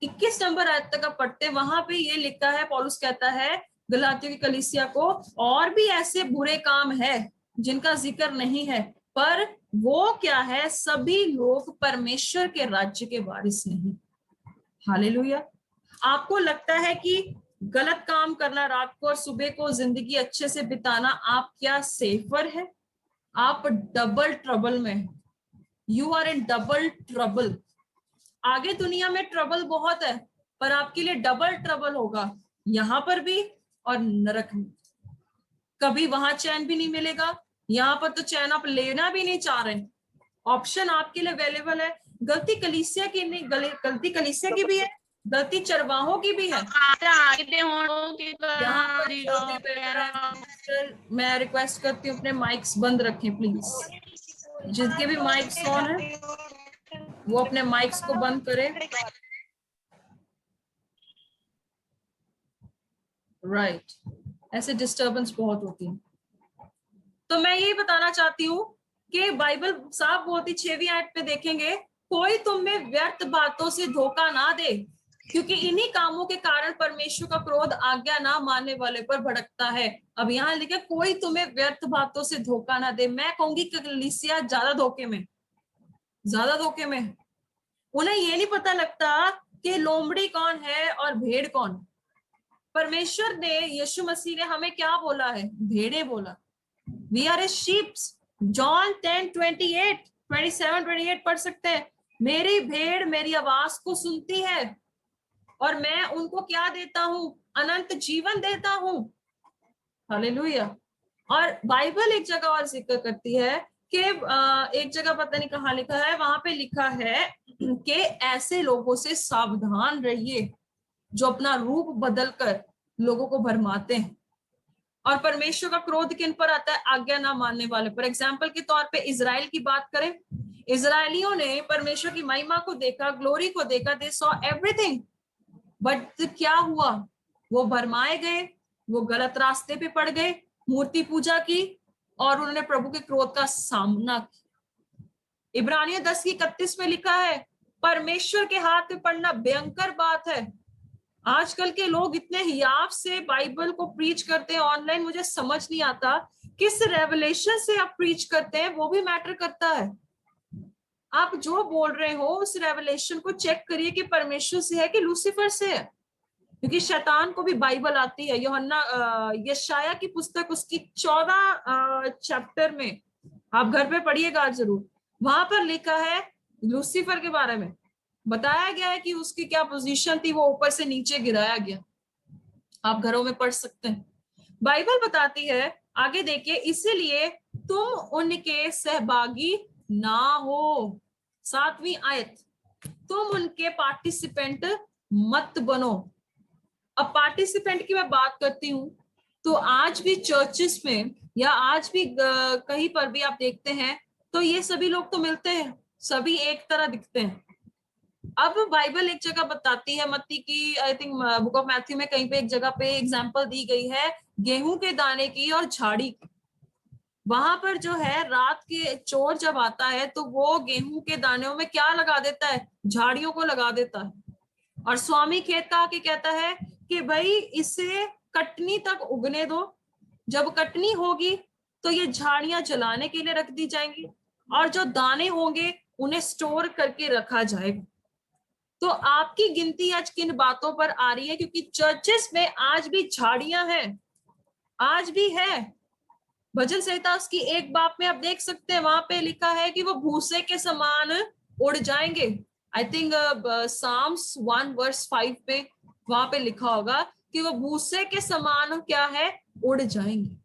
21 नंबर आयत तक आप पढ़ते, वहां पे ये लिखा है, पौलुस कहता है गलातियों की कलीसिया को, और भी ऐसे बुरे काम है जिनका जिक्र नहीं है, पर वो क्या है? सभी लोग परमेश्वर के राज्य के वारिस नहीं। हालेलुया। आपको लगता है कि गलत काम करना रात को और सुबह को जिंदगी अच्छे से बिताना, आप क्या सेफर है? आप डबल ट्रबल में, you are in double trouble. आगे दुनिया में ट्रबल बहुत है, पर आपके लिए डबल ट्रबल होगा, यहाँ पर भी और नरक में। कभी वहां चैन भी नहीं मिलेगा, यहाँ पर तो चैन आप लेना भी नहीं चाह रहे। ऑप्शन आपके लिए अवेलेबल है। गलती कलीसिया की नहीं, गलती कलीसिया की भी है, गलती चरवाहों की भी है। यहाँ पर जो भी बेटर है, मैं रिक्वेस्ट करती हूँ अपने माइक्स बंद रखें प्लीज। जिनके भी माइक्स ऑन है वो अपने माइक्स को बंद करें। राइट, ऐसे डिस्टरबेंस बहुत होती है। तो मैं यही बताना चाहती हूँ कि बाइबल साफ बोलती, 6वीं आयत पे देखेंगे, कोई तुम्हें व्यर्थ बातों से धोखा ना दे, क्योंकि इन्हीं कामों के कारण परमेश्वर का क्रोध आज्ञा ना मानने वाले पर भड़कता है। अब यहाँ लिखे कोई तुम्हें व्यर्थ बातों से धोखा ना दे। मैं कहूंगी कि कलीसिया ज्यादा धोखे में, ज्यादा धोखे में। उन्हें ये नहीं पता लगता कि लोमड़ी कौन है और भेड़ कौन। परमेश्वर ने, यीशु मसीह ने हमें क्या बोला है? भेड़े बोला। We are a sheeps. John 10:28, 27-28 पढ़ सकते हैं। मेरी भेड़ मेरी आवाज को सुनती है और मैं उनको क्या देता हूं? अनंत जीवन देता हूं। हालेलुया। और बाइबल एक जगह और जिक्र करती है कि एक जगह पता नहीं कहाँ लिखा है, वहां पे लिखा है कि ऐसे लोगों से सावधान रहिए जो अपना रूप बदलकर लोगों को भरमाते हैं। और परमेश्वर का क्रोध किन पर आता है? आज्ञा ना मानने वाले पर। एग्जाम्पल के तौर पे इजराइल की बात करें, इजराइलियों ने परमेश्वर की महिमा को देखा, ग्लोरी को देखा, दे सॉ एवरीथिंग, बट क्या हुआ? वो भरमाए गए, वो गलत रास्ते पे पड़ गए, मूर्ति पूजा की और उन्होंने प्रभु के क्रोध का सामना किया। इब्रानियों 10:31 में लिखा है, परमेश्वर के हाथ में पड़ना भयंकर बात है। आजकल के लोग इतने हियाव से बाइबल को प्रीच करते हैं ऑनलाइन, मुझे समझ नहीं आता किस रेवलेशन से आप प्रीच करते हैं, वो भी मैटर करता है। आप जो बोल रहे हो उस रेवलेशन को चेक करिए कि परमेश्वर से है कि लूसीफर से है, क्योंकि शैतान को भी बाइबल आती है। यूहन्ना यशाया की पुस्तक उसकी 14 चैप्टर में, आप घर पे पढ़िएगा जरूर, वहां पर लिखा है लूसीफर के बारे में, बताया गया है कि उसकी क्या पोजीशन थी, वो ऊपर से नीचे गिराया गया। आप घरों में पढ़ सकते हैं, बाइबल बताती है। आगे देखिए, इसीलिए तुम उनके सहभागी ना हो। 7वीं आयत, तुम उनके पार्टिसिपेंट मत बनो। अब पार्टिसिपेंट की मैं बात करती हूँ तो आज भी चर्चेस में या आज भी कहीं पर भी आप देखते हैं तो ये सभी लोग तो मिलते हैं, सभी एक तरह दिखते हैं। अब बाइबल एक जगह बताती है, मत्ती की I think book of Matthew में कहीं पे एक जगह पे एग्जांपल दी गई है गेहूं के दाने की और झाड़ी की। वहां पर जो है रात के चोर जब आता है तो वो गेहूं के दानों में क्या लगा देता है? झाड़ियों को लगा देता है। और स्वामी खेत का आके कहता है कि भाई इसे कटनी तक उगने दो, जब कटनी होगी तो ये झाड़ियां जलाने के लिए रख दी जाएंगी और जो दाने होंगे उन्हें स्टोर करके रखा जाएगा। तो आपकी गिनती आज किन बातों पर आ रही है? क्योंकि चर्चेस में आज भी झाड़ियां हैं, आज भी है। भजन संहिता उसकी 1 बाब में आप देख सकते हैं, वहां पे लिखा है कि वो भूसे के समान उड़ जाएंगे। आई थिंक साम्स 1:5 पे वहां पे लिखा होगा कि वो भूसे के समान क्या है? उड़ जाएंगे।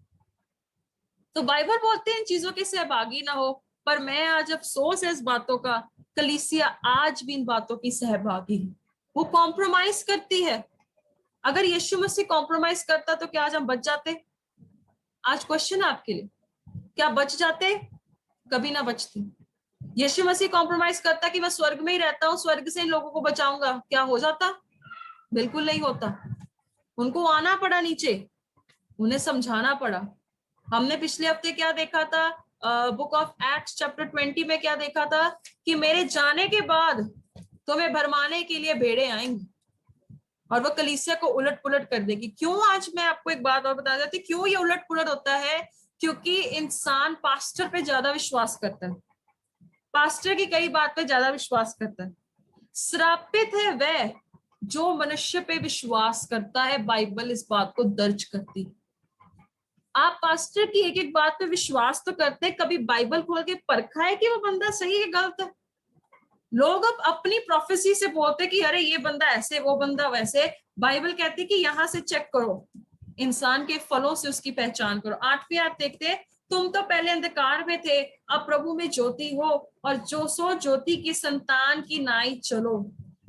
तो बाइबल बोलते हैं इन चीजों के सहभागी ना हो, पर मैं आज अफसोस है इस बातों का, कलीसिया आज भी इन बातों की सहभागी है, वो कॉम्प्रोमाइज करती है। अगर यीशु मसीह कॉम्प्रोमाइज करता तो क्या आज हम बच जाते? आज क्वेश्चन है आपके लिए, क्या बच जाते? कभी ना बचते। यीशु मसीह कॉम्प्रोमाइज करता कि मैं स्वर्ग में ही रहता हूँ, स्वर्ग से इन लोगों को बचाऊंगा, क्या हो जाता? बिल्कुल नहीं होता। उनको आना पड़ा नीचे, उन्हें समझाना पड़ा। हमने पिछले हफ्ते क्या देखा था? बुक ऑफ एक्ट्स चैप्टर 20 में क्या देखा था? कि मेरे जाने के बाद तुम्हें भरमाने के लिए भेड़े आएंगी और वो कलीसिया को उलट पुलट कर देगी। क्यों? आज मैं आपको एक बात और बता देती, क्यों ये उलट पुलट होता है? क्योंकि इंसान पास्टर पे ज्यादा विश्वास करता है, पास्टर की कई बात पे ज्यादा विश्वास करता है। श्रापित है वह जो मनुष्य पे विश्वास करता है, बाइबल इस बात को दर्ज करती है। आप पास्टर की एक एक बात पे विश्वास तो करते हैं, कभी बाइबल खोल के परखा है कि वो बंदा सही है गलत है? लोग अब अपनी प्रोफेसी से बोलते कि अरे ये बंदा ऐसे, वो बंदा वैसे। बाइबल कहती कि यहां से चेक करो, इंसान के फलों से उसकी पहचान करो। 8वीं आयत देखते हैं, तुम तो पहले अंधकार में थे, अब प्रभु में ज्योति हो, और जो सो ज्योति की संतान की नाई चलो।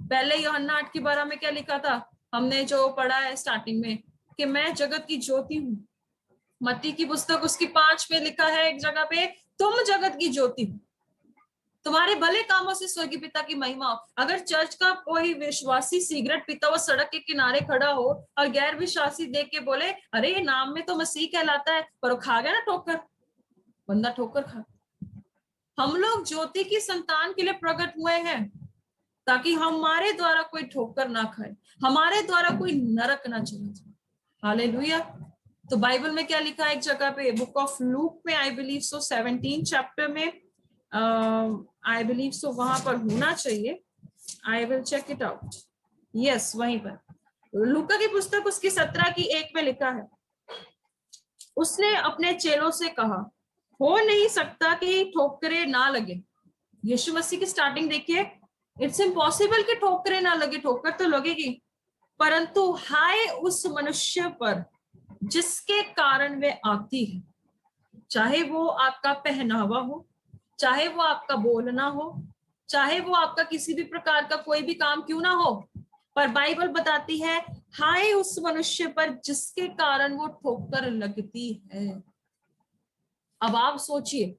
पहले यूहन्ना 8:12 में क्या लिखा था, हमने जो पढ़ा है स्टार्टिंग में, कि मैं जगत की ज्योति हूँ। मत्ती की पुस्तक उसकी 5 में लिखा है एक जगह पे, तुम जगत की ज्योति हो, तुम्हारे भले कामों से स्वर्गीय पिता की महिमा हो। अगर चर्च का कोई विश्वासी सिगरेट पीता हुआ सड़क के किनारे खड़ा हो और गैर विश्वासी देख के बोले अरे ये नाम में तो मसीह कहलाता है, पर वो खा गया ना ठोकर, बंदा ठोकर खा। हम लोग ज्योति की संतान के लिए प्रकट हुए हैं ताकि हमारे द्वारा कोई ठोकर ना खाए, हमारे द्वारा कोई नरक ना चला जाए। हालेलुया। तो बाइबल में क्या लिखा है एक जगह पे, बुक ऑफ लूक में, आई बिलीव सो 17 चैप्टर में, आई बिलीव सो वहां पर होना चाहिए, I will check it out. Yes, वहीं पर लूका की पुस्तक उसकी 17:1 में लिखा है, उसने अपने चेलों से कहा हो नहीं सकता कि ठोकरे ना लगे। यीशु मसीह की स्टार्टिंग देखिए, इट्स इम्पॉसिबल कि ठोकरे ना लगे, ठोकर तो लगेगी, परंतु हाय उस मनुष्य पर जिसके कारण वे आती है। चाहे वो आपका पहनावा हो, चाहे वो आपका बोलना हो, चाहे वो आपका किसी भी प्रकार का कोई भी काम क्यों ना हो, पर बाइबल बताती है हाय उस मनुष्य पर जिसके कारण वो ठोकर लगती है। अब आप सोचिए,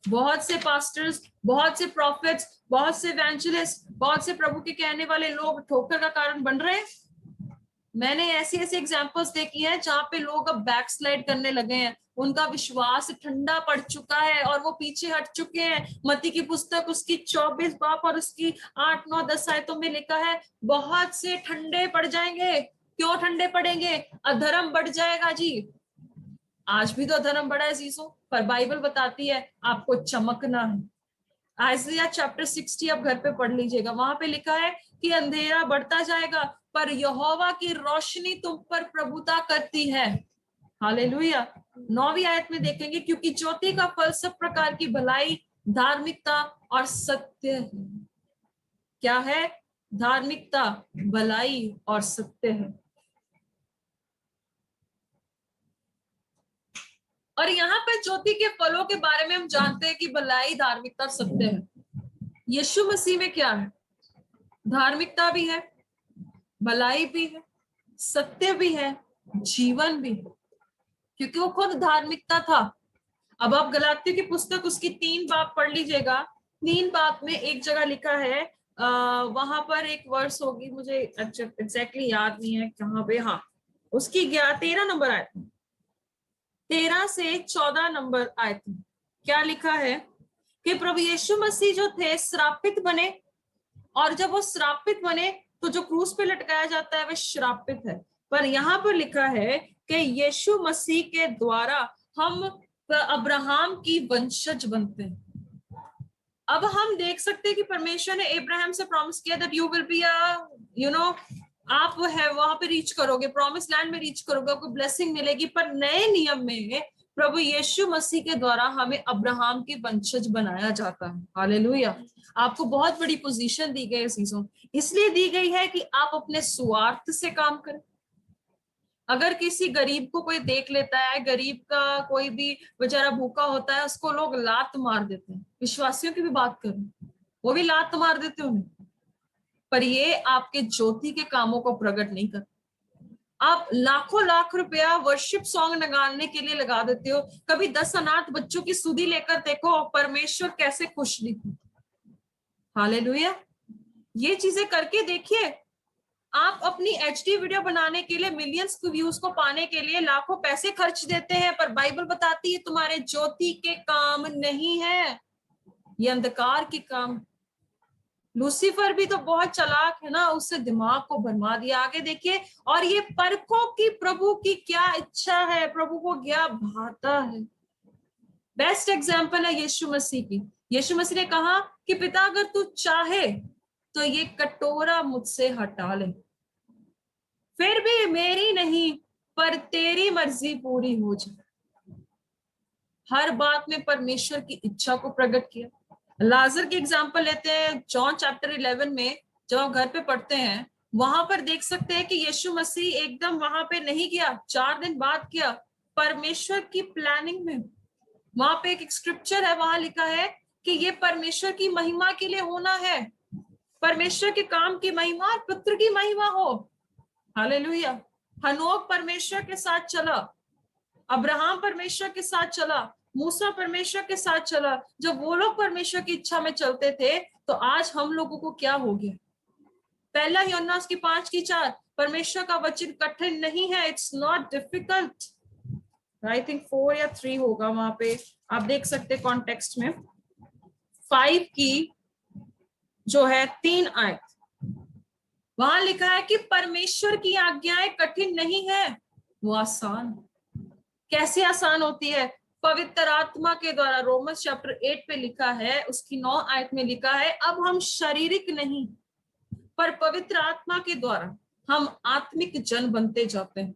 बहुत से पास्टर्स, बहुत से प्रॉफिट्स, बहुत से इवेंजलिस्ट, बहुत से प्रभु के कहने वाले लोग ठोकर का कारण बन रहे हैं। मैंने ऐसी ऐसी एग्जांपल्स देखी हैं जहां पे लोग अब बैकस्लाइड करने लगे हैं, उनका विश्वास ठंडा पड़ चुका है और वो पीछे हट चुके हैं। मत्ती की पुस्तक उसकी 24 बाब और उसकी 8, 9, 10 आयतों में लिखा है बहुत से ठंडे पड़ जाएंगे। क्यों ठंडे पड़ेंगे? अधर्म बढ़ जाएगा जी। आज भी तो अधर्म बढ़ा है जीसो, पर बाइबल बताती है आपको चमकना है। आइज़िया चैप्टर 60 आप घर पे पढ़ लीजिएगा, वहां पे लिखा है कि अंधेरा बढ़ता जाएगा पर यहोवा की रोशनी तुम पर प्रभुता करती है। हालेलुया। 9वीं आयत में देखेंगे, क्योंकि ज्योति का फल सब प्रकार की भलाई, धार्मिकता और सत्य है। क्या है? धार्मिकता, भलाई और सत्य है। और यहाँ पे ज्योति के फलों के बारे में हम जानते हैं कि भलाई, धार्मिकता, सत्य है। यीशु मसीह में क्या है? धार्मिकता भी है, भलाई भी है, सत्य भी है, जीवन भी है, क्योंकि वो खुद धार्मिकता था। अब आप गलातियों की पुस्तक उसकी 3 बाब पढ़ लीजिएगा। 3 बाब में एक जगह लिखा है, वहां पर एक वर्स होगी, मुझे एग्जैक्टली याद नहीं है कहाँ पे, हाँ उसकी 13 नंबर आयत, 13 से 14 नंबर आयत में क्या लिखा है कि प्रभु यीशु मसीह जो थे श्रापित बने, और जब वो श्रापित बने तो जो क्रूस पे लटकाया जाता है वह श्रापित है। पर यहाँ पर लिखा है कि यीशु मसीह के द्वारा हम अब्राहम की वंशज बनते हैं। अब हम देख सकते हैं कि परमेश्वर ने अब्राहम से प्रॉमिस किया दैट यू विल बी आप है वहां पे रीच करोगे, प्रॉमिस लैंड में रीच करोगे, आपको ब्लेसिंग मिलेगी। पर नए नियम में प्रभु यीशु मसीह के द्वारा हमें अब्राहम के वंशज बनाया जाता है। हालेलुया। आपको बहुत बड़ी पोजीशन दी गई है चीजों, इसलिए दी गई है कि आप अपने स्वार्थ से काम करें। अगर किसी गरीब को कोई देख लेता है, गरीब का कोई भी बेचारा भूखा होता है, उसको लोग लात मार देते हैं। विश्वासियों की भी बात करें, वो भी लात मार देते हैं उन्हें, पर ये आपके ज्योति के कामों को प्रकट नहीं करते। आप लाखों लाख रुपया वर्शिप सॉन्ग निकालने के लिए लगा देते हो, कभी 10 अनाथ बच्चों की सुधी लेकर देखो परमेश्वर कैसे खुश दिखते। हालेलुया। ये चीजें करके देखिए। आप अपनी एचडी वीडियो बनाने के लिए, मिलियंस व्यूज को पाने के लिए लाखों पैसे खर्च देते हैं, पर बाइबल बताती है तुम्हारे ज्योति के काम नहीं है, ये अंधकार के काम। लूसीफर भी तो बहुत चालाक है ना, उससे दिमाग को भरमा दिया। आगे देखिए, और ये परखो कि प्रभु की क्या इच्छा है, प्रभु को क्या भाता है। बेस्ट एग्जाम्पल है यीशु मसीह की। यीशु मसीह ने कहा कि पिता अगर तू चाहे तो ये कटोरा मुझसे हटा ले, फिर भी मेरी नहीं पर तेरी मर्जी पूरी हो जाए। हर बात में परमेश्वर की इच्छा को प्रकट किया। लाजर की एग्जाम्पल लेते हैं, जॉन चैप्टर 11 में जब हम घर पे पढ़ते हैं, वहां पर देख सकते हैं कि यीशु मसीह एकदम वहां पे नहीं किया, 4 दिन बाद किया, परमेश्वर की प्लानिंग में। वहां पे एक स्क्रिप्चर है, वहां लिखा है कि ये परमेश्वर की महिमा के लिए होना है, परमेश्वर के काम की महिमा और पुत्र की महिमा हो। हालेलुया। हनोक परमेश्वर के साथ चला, अब्राहम परमेश्वर के साथ चला, मूसा परमेश्वर के साथ चला। जब वो लोग परमेश्वर की इच्छा में चलते थे, तो आज हम लोगों को क्या हो गया? पहला यूहन्ना उसकी 5:4, परमेश्वर का वचन कठिन नहीं है, it's not difficult. I think 4 या 3 होगा, वहां पे आप देख सकते कॉन्टेक्स्ट में। 5 की जो है 3 आयत, वहां लिखा है कि परमेश्वर की आज्ञाएं कठिन नहीं है, वो आसान। कैसे आसान होती है? पवित्र आत्मा के द्वारा। रोमन्स चैप्टर 8 पे लिखा है, उसकी 9 आयत में लिखा है, अब हम शारीरिक नहीं पर पवित्र आत्मा के द्वारा हम आत्मिक जन बनते जाते हैं।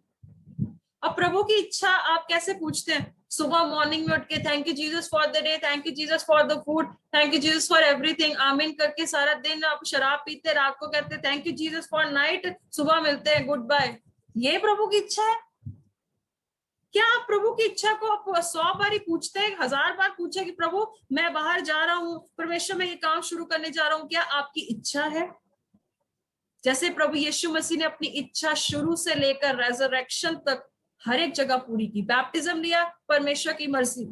अब प्रभु की इच्छा आप कैसे पूछते हैं? सुबह मॉर्निंग में उठ के thank you Jesus for the day, thank you Jesus for the food, thank you Jesus for everything, आमीन करके सारा दिन आप शराब पीते, रात को कहते thank you Jesus for night, सुबह मिलते हैं गुड बाय। ये प्रभु की इच्छा है? क्या आप प्रभु की इच्छा को आप 100 बार ही पूछते हैं, 1000 बार पूछे कि प्रभु मैं बाहर जा रहा हूँ, परमेश्वर मैं ये काम शुरू करने जा रहा हूँ, क्या आपकी इच्छा है? जैसे प्रभु यीशु मसीह ने अपनी इच्छा शुरू से लेकर रेजरेक्शन तक हर एक जगह पूरी की। बैप्टिज्म लिया, परमेश्वर की मर्जी,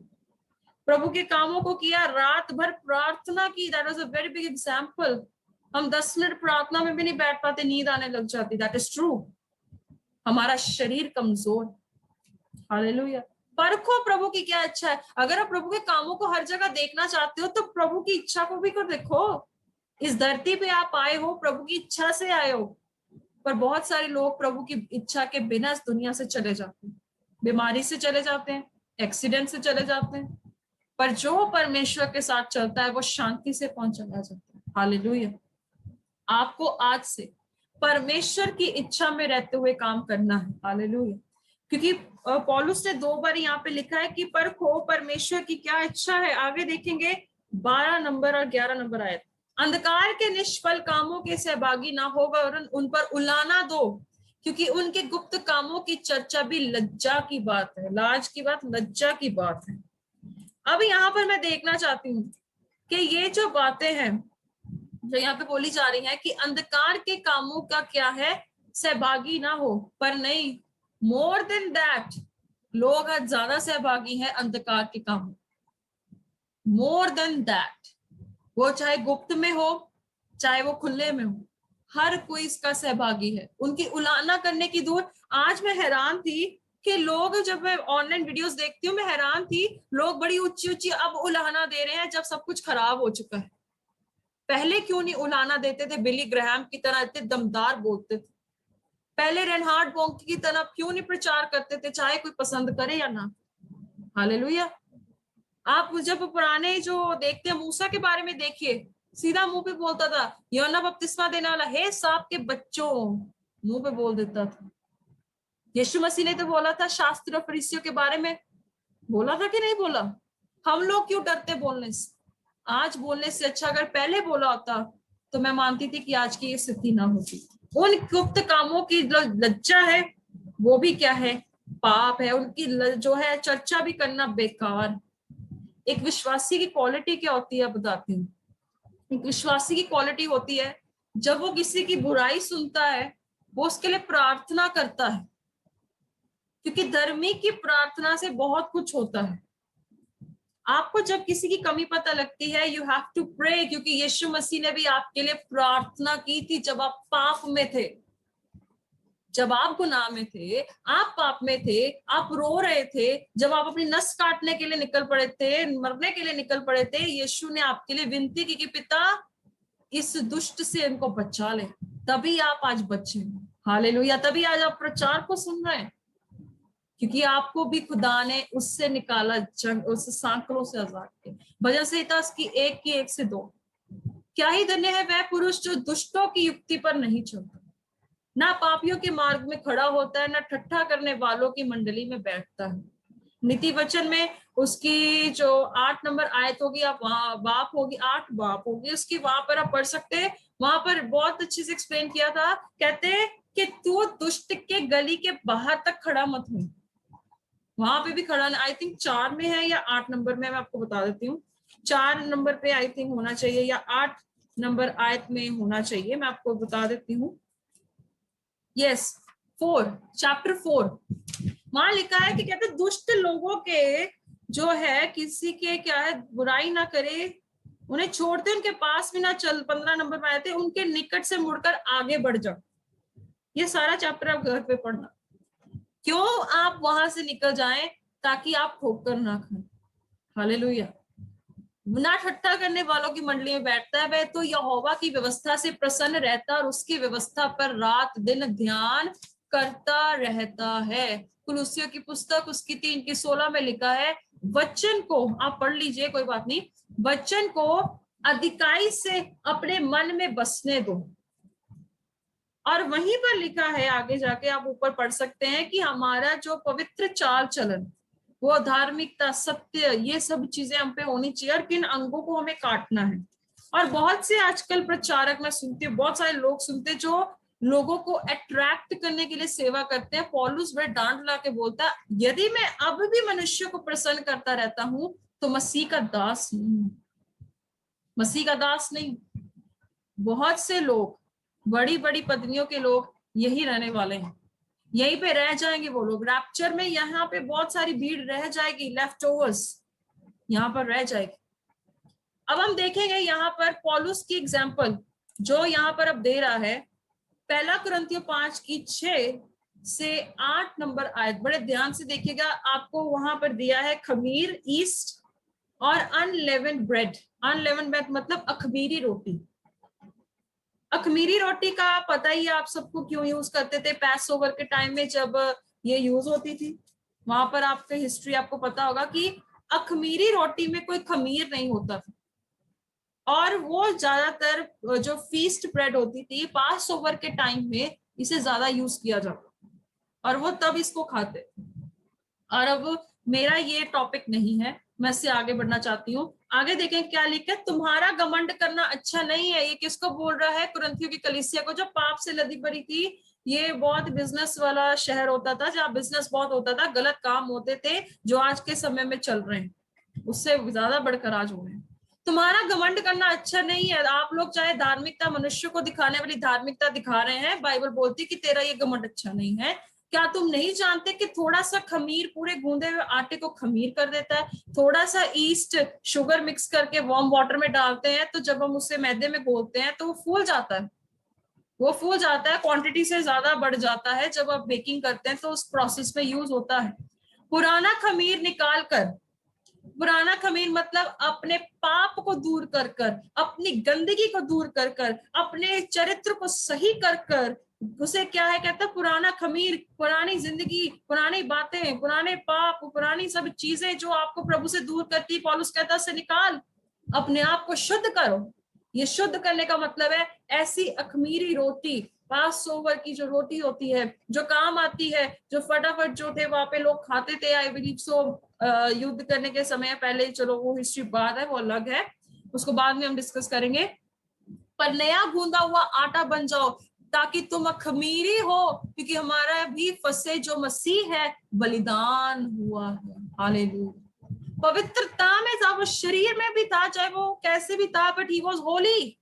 प्रभु के कामों को किया, रात भर प्रार्थना की, that was a very big example. हम 10 मिनट प्रार्थना में भी नहीं बैठ पाते, नींद आने लग जाती, दैट इज ट्रू। हमारा शरीर कमजोर। हालेलुया। परखो प्रभु की क्या इच्छा है। अगर आप प्रभु के कामों को हर जगह देखना चाहते हो, तो प्रभु की इच्छा को भी देखो। इस धरती पे आप आए हो, प्रभु की इच्छा से आए हो, पर बहुत सारे लोग प्रभु की इच्छा के बिना इस दुनिया से चले जाते हैं, बीमारी से चले जाते हैं, एक्सीडेंट से चले जाते हैं। पर जो परमेश्वर के साथ चलता है वो शांति से पहुंच चला जाता है। हालेलुया। आपको आज से परमेश्वर की इच्छा में रहते हुए काम करना है। हालेलुया। क्योंकि पौलुस ने 2 बार यहाँ पे लिखा है कि परखो परमेश्वर की क्या इच्छा है। आगे देखेंगे 12 नंबर और 11 नंबर आयत। अंधकार के निष्फल कामों के सहभागी ना होगा और उन पर उलाना दो, क्योंकि उनके गुप्त कामों की चर्चा भी लज्जा की बात है। लाज की बात, लज्जा की बात है। अब यहाँ पर मैं देखना चाहती हूँ कि ये जो बातें हैं जो यहाँ पे बोली जा रही है कि अंधकार के कामों का क्या है, सहभागी ना हो, पर नहीं, मोर देन दैट, लोग आज ज्यादा सहभागी हैं अंधकार के कामों, मोर देन दैट। वो चाहे गुप्त में हो चाहे वो खुले में हो, हर कोई इसका सहभागी है। उनकी उलाहना करने की दूर। आज मैं हैरान थी कि लोग, जब मैं ऑनलाइन वीडियोस देखती हूँ, मैं हैरान थी, लोग बड़ी ऊंची ऊंची अब उलाहना दे रहे हैं जब सब कुछ खराब हो चुका है। पहले क्यों नहीं उलाहना देते थे? बिली ग्राहम की तरह इतने दमदार बोलते थे। पहले रेनहार्ड बोंके की तरह क्यों नहीं प्रचार करते थे, चाहे कोई पसंद करे या ना। हालेलुया। आप जब पुराने जो देखते हैं, मूसा के बारे में देखिए, सीधा मुंह पे बोलता था, यूहन्ना बपतिस्मा देने वाला, हे सांप के बच्चों, मुंह पे बोल देता था। यीशु मसीह ने तो बोला था शास्त्री और फरीसियों के बारे में, बोला था कि नहीं बोला? हम लोग क्यों डरते बोलने से? आज बोलने से अच्छा अगर पहले बोला होता तो मैं मानती थी कि आज की ये स्थिति ना होती। उन गुप्त कामों की लज्जा है, वो भी क्या है, पाप है। उनकी जो है चर्चा भी करना बेकार। एक विश्वासी की क्वालिटी क्या होती है बताती हूँ। एक विश्वासी की क्वालिटी होती है, जब वो किसी की बुराई सुनता है वो उसके लिए प्रार्थना करता है, क्योंकि धर्मी की प्रार्थना से बहुत कुछ होता है। आपको जब किसी की कमी पता लगती है, यू हैव टू प्रे, क्योंकि यीशु मसीह ने भी आपके लिए प्रार्थना की थी जब आप पाप में थे, जब आप गुनाह में थे, आप पाप में थे, आप रो रहे थे, जब आप अपनी नस काटने के लिए निकल पड़े थे, मरने के लिए निकल पड़े थे, यीशु ने आपके लिए विनती की कि पिता इस दुष्ट से इनको बचा ले। तभी आप आज बचे। हालेलुया। तभी आज आप प्रचार को सुन रहे हैं, क्योंकि आपको भी खुदा ने उससे निकाला, उस सांकलों से आजाद किया। भजन संहिता की 1 से 2। क्या ही धन्य है वह पुरुष जो दुष्टों की युक्ति पर नहीं चलता, ना पापियों के मार्ग में खड़ा होता है, ना ठट्ठा करने वालों की मंडली में बैठता है। नीति वचन में उसकी जो 8 नंबर आयत होगी, आप वहां बाप होगी, 8 बाप होगी उसकी, वहां पर आप पढ़ सकते हैं। वहां पर बहुत अच्छे से एक्सप्लेन किया था, कहते हैं कि तू दुष्ट के गली के बाहर तक खड़ा मत हो। वहां पे भी खड़ा, आई थिंक 4 में है या 8 नंबर में, मैं आपको बता देती हूँ। 4 नंबर पे आई थिंक होना चाहिए, या 8 नंबर आयत में होना चाहिए, मैं आपको बता देती हूँ। यस, 4, चैप्टर 4, वहां लिखा है कि कहते दुष्ट लोगों के जो है किसी के क्या है बुराई ना करे, उन्हें छोड़ते उनके पास भी ना चल। 15 नंबर में आए थे, उनके निकट से मुड़कर आगे बढ़ जाओ। ये सारा चैप्टर आप घर पे पढ़ना। क्यों आप वहां से निकल जाएं? ताकि आप ठोकर ना खाएं। हालेलुया। ना ठट्ठा करने वालों की मंडली में बैठता है, वह तो यहोवा की व्यवस्था से प्रसन्न रहता और उसकी व्यवस्था पर रात दिन ध्यान करता रहता है। कुलुस्सियों की पुस्तक उसकी 3 की 16 में लिखा है, वचन को आप पढ़ लीजिए, कोई बात नहीं, वचन को अधिकाई से अपने मन में बसने दो। और वहीं पर लिखा है, आगे जाके आप ऊपर पढ़ सकते हैं कि हमारा जो पवित्र चाल चलन, वो धार्मिकता, सत्य, ये सब चीजें हम पे होनी चाहिए, और किन अंगों को हमें काटना है। और बहुत से आजकल प्रचारक मैं सुनती हूँ, बहुत सारे लोग सुनते हैं जो लोगों को अट्रैक्ट करने के लिए सेवा करते हैं। पौलुस बड़े डांट ला के बोलता है, यदि मैं अब भी मनुष्य को प्रसन्न करता रहता हूं तो मसीह का दास नहीं, मसीह का दास नहीं। बहुत से लोग, बड़ी बड़ी पत्नियों के लोग यही रहने वाले हैं, यहीं पे रह जाएंगे वो लोग। रैप्चर में यहाँ पे बहुत सारी भीड़ रह जाएगी, लेफ्ट ओवर्स यहाँ पर रह जाएगी। अब हम देखेंगे यहाँ पर पौलुस की एग्जाम्पल जो यहाँ पर अब दे रहा है, पहला कुरिन्थियों 5 की 6 से 8 नंबर आयत, बड़े ध्यान से देखिएगा। आपको वहां पर दिया है खमीर, ईस्ट और अनलेवेंड ब्रेड। अनलेवेंड ब्रेड मतलब अखमीरी रोटी। अखमीरी रोटी का पता ही है आप सबको क्यों यूज करते थे पैस ओवर के टाइम में, जब ये यूज होती थी। वहां पर आपका हिस्ट्री आपको पता होगा कि अखमीरी रोटी में कोई खमीर नहीं होता था, और वो ज्यादातर जो फीस्ट ब्रेड होती थी पास ओवर के टाइम में इसे ज्यादा यूज किया जाता, और वो तब इसको खाते। और अब मेरा ये टॉपिक नहीं है, मैं इससे आगे बढ़ना चाहती हूँ। आगे देखें क्या लिखा है, तुम्हारा घमंड करना अच्छा नहीं है। ये किसको बोल रहा है? कुरिन्थियों की कलीसिया को, जो पाप से लदी पड़ी थी। ये बहुत बिजनेस वाला शहर होता था, जहाँ बिजनेस बहुत होता था, गलत काम होते थे जो आज के समय में चल रहे हैं, उससे ज्यादा बढ़कर आज हो रहे हैं। तुम्हारा घमंड करना अच्छा नहीं है। आप लोग चाहे धार्मिकता, मनुष्य को दिखाने वाली धार्मिकता दिखा रहे हैं, बाइबल बोलती कि तेरा ये घमंड अच्छा नहीं है। क्या तुम नहीं जानते कि थोड़ा सा खमीर पूरे गूंदे हुए आटे को खमीर कर देता है? थोड़ा सा ईस्ट शुगर मिक्स करके वार्म वाटर में डालते हैं, तो जब हम उसे मैदे में घोलते हैं तो वो फूल जाता है। वो फूल जाता है, क्वांटिटी से ज्यादा बढ़ जाता है। जब आप बेकिंग करते हैं तो उस प्रोसेस में यूज होता है। पुराना खमीर निकाल कर, पुराना खमीर मतलब अपने पाप को दूर कर कर, अपनी गंदगी को दूर कर कर, अपने चरित्र को सही कर कर, उसे क्या है कहता है पुराना खमीर, पुरानी जिंदगी, पुरानी बातें, पुराने पाप, पुरानी सब चीजें जो आपको प्रभु से दूर करती, पौलुस कहता है से निकाल, अपने आप को शुद्ध करो। ये शुद्ध करने का मतलब है ऐसी अखमीरी रोटी, पास ओवर की जो रोटी होती है, जो काम आती है, जो फटाफट जो थे वहां पे लोग खाते थे। आई बिलीव सो युद्ध करने के समय पहले, चलो वो हिस्ट्री बाद है, वो अलग है, उसको बाद में हम डिस्कस करेंगे। पर नया गूंदा हुआ आटा बन जाओ ताकि तुम अखमीरी हो, क्योंकि हमारा भी फंसे जो मसीह है बलिदान हुआ है। हालेलुया। पवित्रता में था, वो शरीर में भी था, चाहे वो कैसे भी था, बट ही वॉज होली।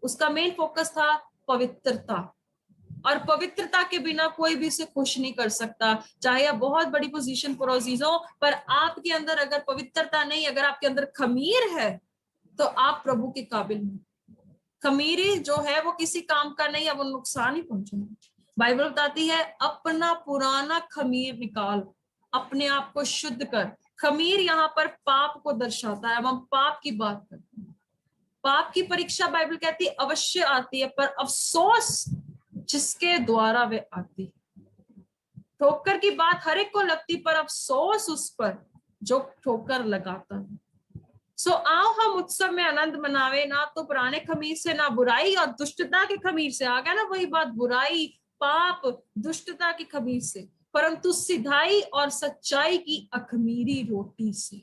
उसका मेन फोकस था पवित्रता, और पवित्रता के बिना कोई भी उसे खुश नहीं कर सकता। चाहे आप बहुत बड़ी पोजीशन पर हो, पर आपके अंदर अगर पवित्रता नहीं, अगर आपके अंदर खमीर है, तो आप प्रभु के काबिल नहीं। खमीरी जो है वो किसी काम का नहीं है, वो नुकसान ही पहुंचाएगा। बाइबल बताती है अपना पुराना खमीर निकाल, अपने आप को शुद्ध कर। खमीर यहाँ पर पाप को दर्शाता है। अब हम पाप की बात करते हैं। पाप की परीक्षा बाइबल कहती है अवश्य आती है, पर अफसोस जिसके द्वारा वे आती। ठोकर की बात हर एक को लगती, पर अफसोस उस पर जो ठोकर लगाता है। सो आओ हम उत्सव में आनंद मनावे, ना तो पुराने खमीर से, ना बुराई और दुष्टता के खमीर से। आ गया ना वही बात, बुराई, पाप, दुष्टता की खमीर से, परंतु सिधाई और सच्चाई की अखमीरी रोटी से,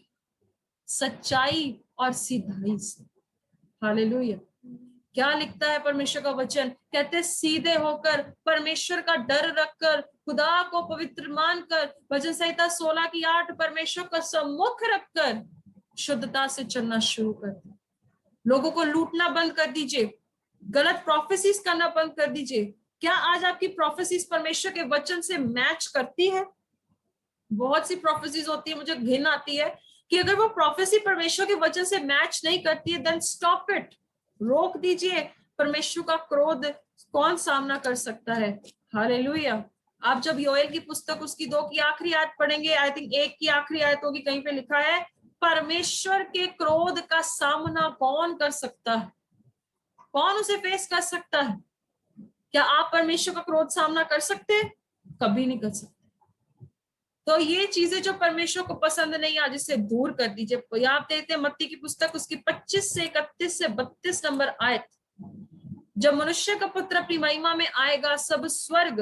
सच्चाई और सिधाई से। हालेलुया। क्या लिखता है परमेश्वर का वचन? कहते सीधे होकर, परमेश्वर का डर रखकर, खुदा को पवित्र मानकर, भजन संहिता 16:8, परमेश्वर का सम्मुख रखकर शुद्धता से चलना शुरू कर दे। लोगों को लूटना बंद कर दीजिए, गलत प्रोफेसीज करना बंद कर दीजिए। क्या आज आपकी प्रोफेसीज परमेश्वर के वचन से मैच करती है? बहुत सी प्रोफेसीज होती है, मुझे घिन आती है कि अगर वो प्रोफेसी परमेश्वर के वचन से मैच नहीं करती है, देन स्टॉप इट, रोक दीजिए। परमेश्वर का क्रोध कौन सामना कर सकता है? हालेलुया। आप जब योएल की पुस्तक उसकी 2 की आखिरी आयत पढ़ेंगे, आई थिंक 1 की आखिरी आयत होगी, कहीं पे लिखा है परमेश्वर के क्रोध का सामना कौन कर सकता है? कौन उसे फेस कर सकता है? क्या आप परमेश्वर का क्रोध सामना कर सकते हैं? कभी नहीं कर सकते। तो ये चीजें जो परमेश्वर को पसंद नहीं, आज इसे दूर कर दीजिए। आप देखते हैं मत्ती की पुस्तक उसकी 25 से 31 से 32 नंबर आयत, जब मनुष्य का पुत्र अपनी महिमा में आएगा, सब स्वर्ग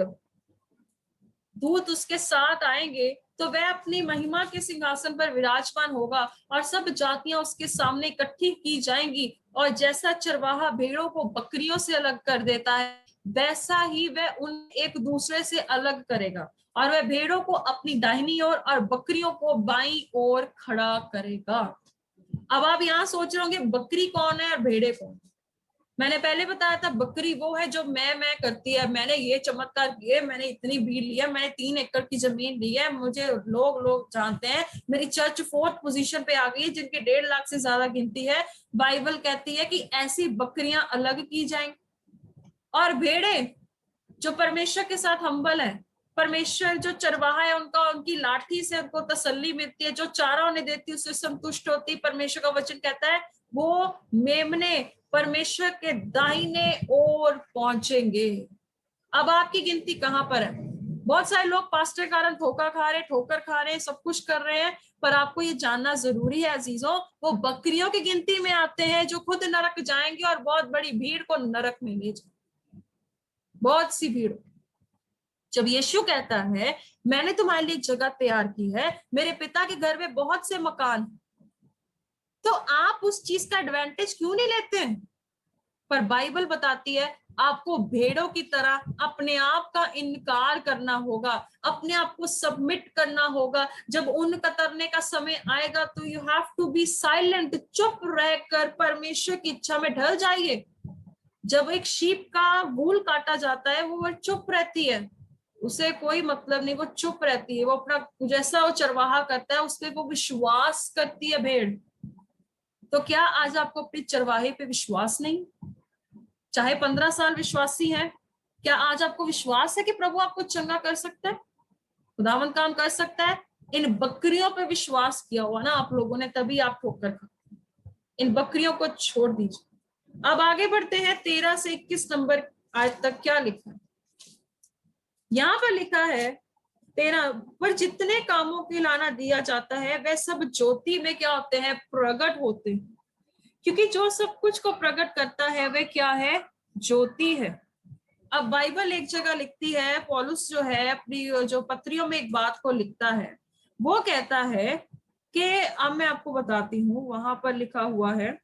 दूत उसके साथ आएंगे, तो वह अपनी महिमा के सिंहासन पर विराजमान होगा और सब जातियां उसके सामने इकट्ठी की जाएंगी। और जैसा चरवाहा भेड़ों को बकरियों से अलग कर देता है, वैसा ही वह उन एक दूसरे से अलग करेगा, और वह भेड़ों को अपनी दाहिनी ओर और बकरियों को बाईं ओर खड़ा करेगा। अब आप यहाँ सोच रहे होंगे बकरी कौन है और भेड़े कौन? मैंने पहले बताया था, बकरी वो है जो मैं करती है, मैंने ये चमत्कार किए, मैंने इतनी भीड़ ली है, मैंने 3 एकड़ की जमीन ली है, मुझे लोग जानते हैं, मेरी चर्च 4th पोजीशन पे आ गई है, जिनके 1.5 लाख से ज्यादा गिनती है। बाइबल कहती है कि ऐसी बकरियां अलग की जाएंगी। और भेड़े जो परमेश्वर के साथ हम्बल है, परमेश्वर जो चरवाहा है उनका, उनकी लाठी से उनको तसल्ली मिलती है, जो चारा उन्हें देती है उससे संतुष्ट होती है। परमेश्वर का वचन कहता है वो मेमने परमेश्वर के दाहिने ओर पहुंचेंगे। अब आपकी गिनती कहां पर है? बहुत सारे लोग पास्टर के कारण धोखा खा रहे, ठोकर खा रहे हैं, सब कुछ कर रहे हैं, पर आपको ये जानना जरूरी है अजीजों, वो बकरियों की गिनती में आते हैं जो खुद नरक जाएंगे और बहुत बड़ी भीड़ को नरक में ले जाएंगे। बहुत सी भीड़। जब यीशु कहता है मैंने तुम्हारे लिए जगह तैयार की है, मेरे पिता के घर में बहुत से मकान, तो आप उस चीज का एडवांटेज क्यों नहीं लेते हैं? पर बाइबल बताती है आपको भेड़ों की तरह अपने आप का इनकार करना होगा, अपने आप को सबमिट करना होगा। जब ऊन कतरने का समय आएगा तो you have to be silent, चुप रहकर परमेश्वर की इच्छा में ढल जाइए। जब एक शीप का वूल काटा जाता है, वो चुप रहती है, उसे कोई मतलब नहीं, वो चुप रहती है, वो अपना जैसा वो चरवाहा करता है उस पर वो विश्वास करती है भेड़। तो क्या आज आपको अपने चरवाहे पे विश्वास नहीं? चाहे 15 साल विश्वासी हैं, क्या आज आपको विश्वास है कि प्रभु आपको चंगा कर सकता है, खुदावंद काम कर सकता है? इन बकरियों पे विश्वास किया हुआ ना आप लोगों ने, तभी आप ठोकर खाते। इन बकरियों को छोड़ दीजिए। अब आगे बढ़ते हैं 13 से 21 नंबर आज तक क्या लिखा है। यहाँ पर लिखा है 13 पर, जितने कामों के लाना दिया जाता है वह सब ज्योति में क्या होते हैं? प्रकट होते हैं, क्योंकि जो सब कुछ को प्रकट करता है वह क्या है? ज्योति है। अब बाइबल एक जगह लिखती है, पौलुस जो है अपनी जो पत्रियों में एक बात को लिखता है, वो कहता है कि अब मैं आपको बताती हूँ, वहां पर लिखा हुआ है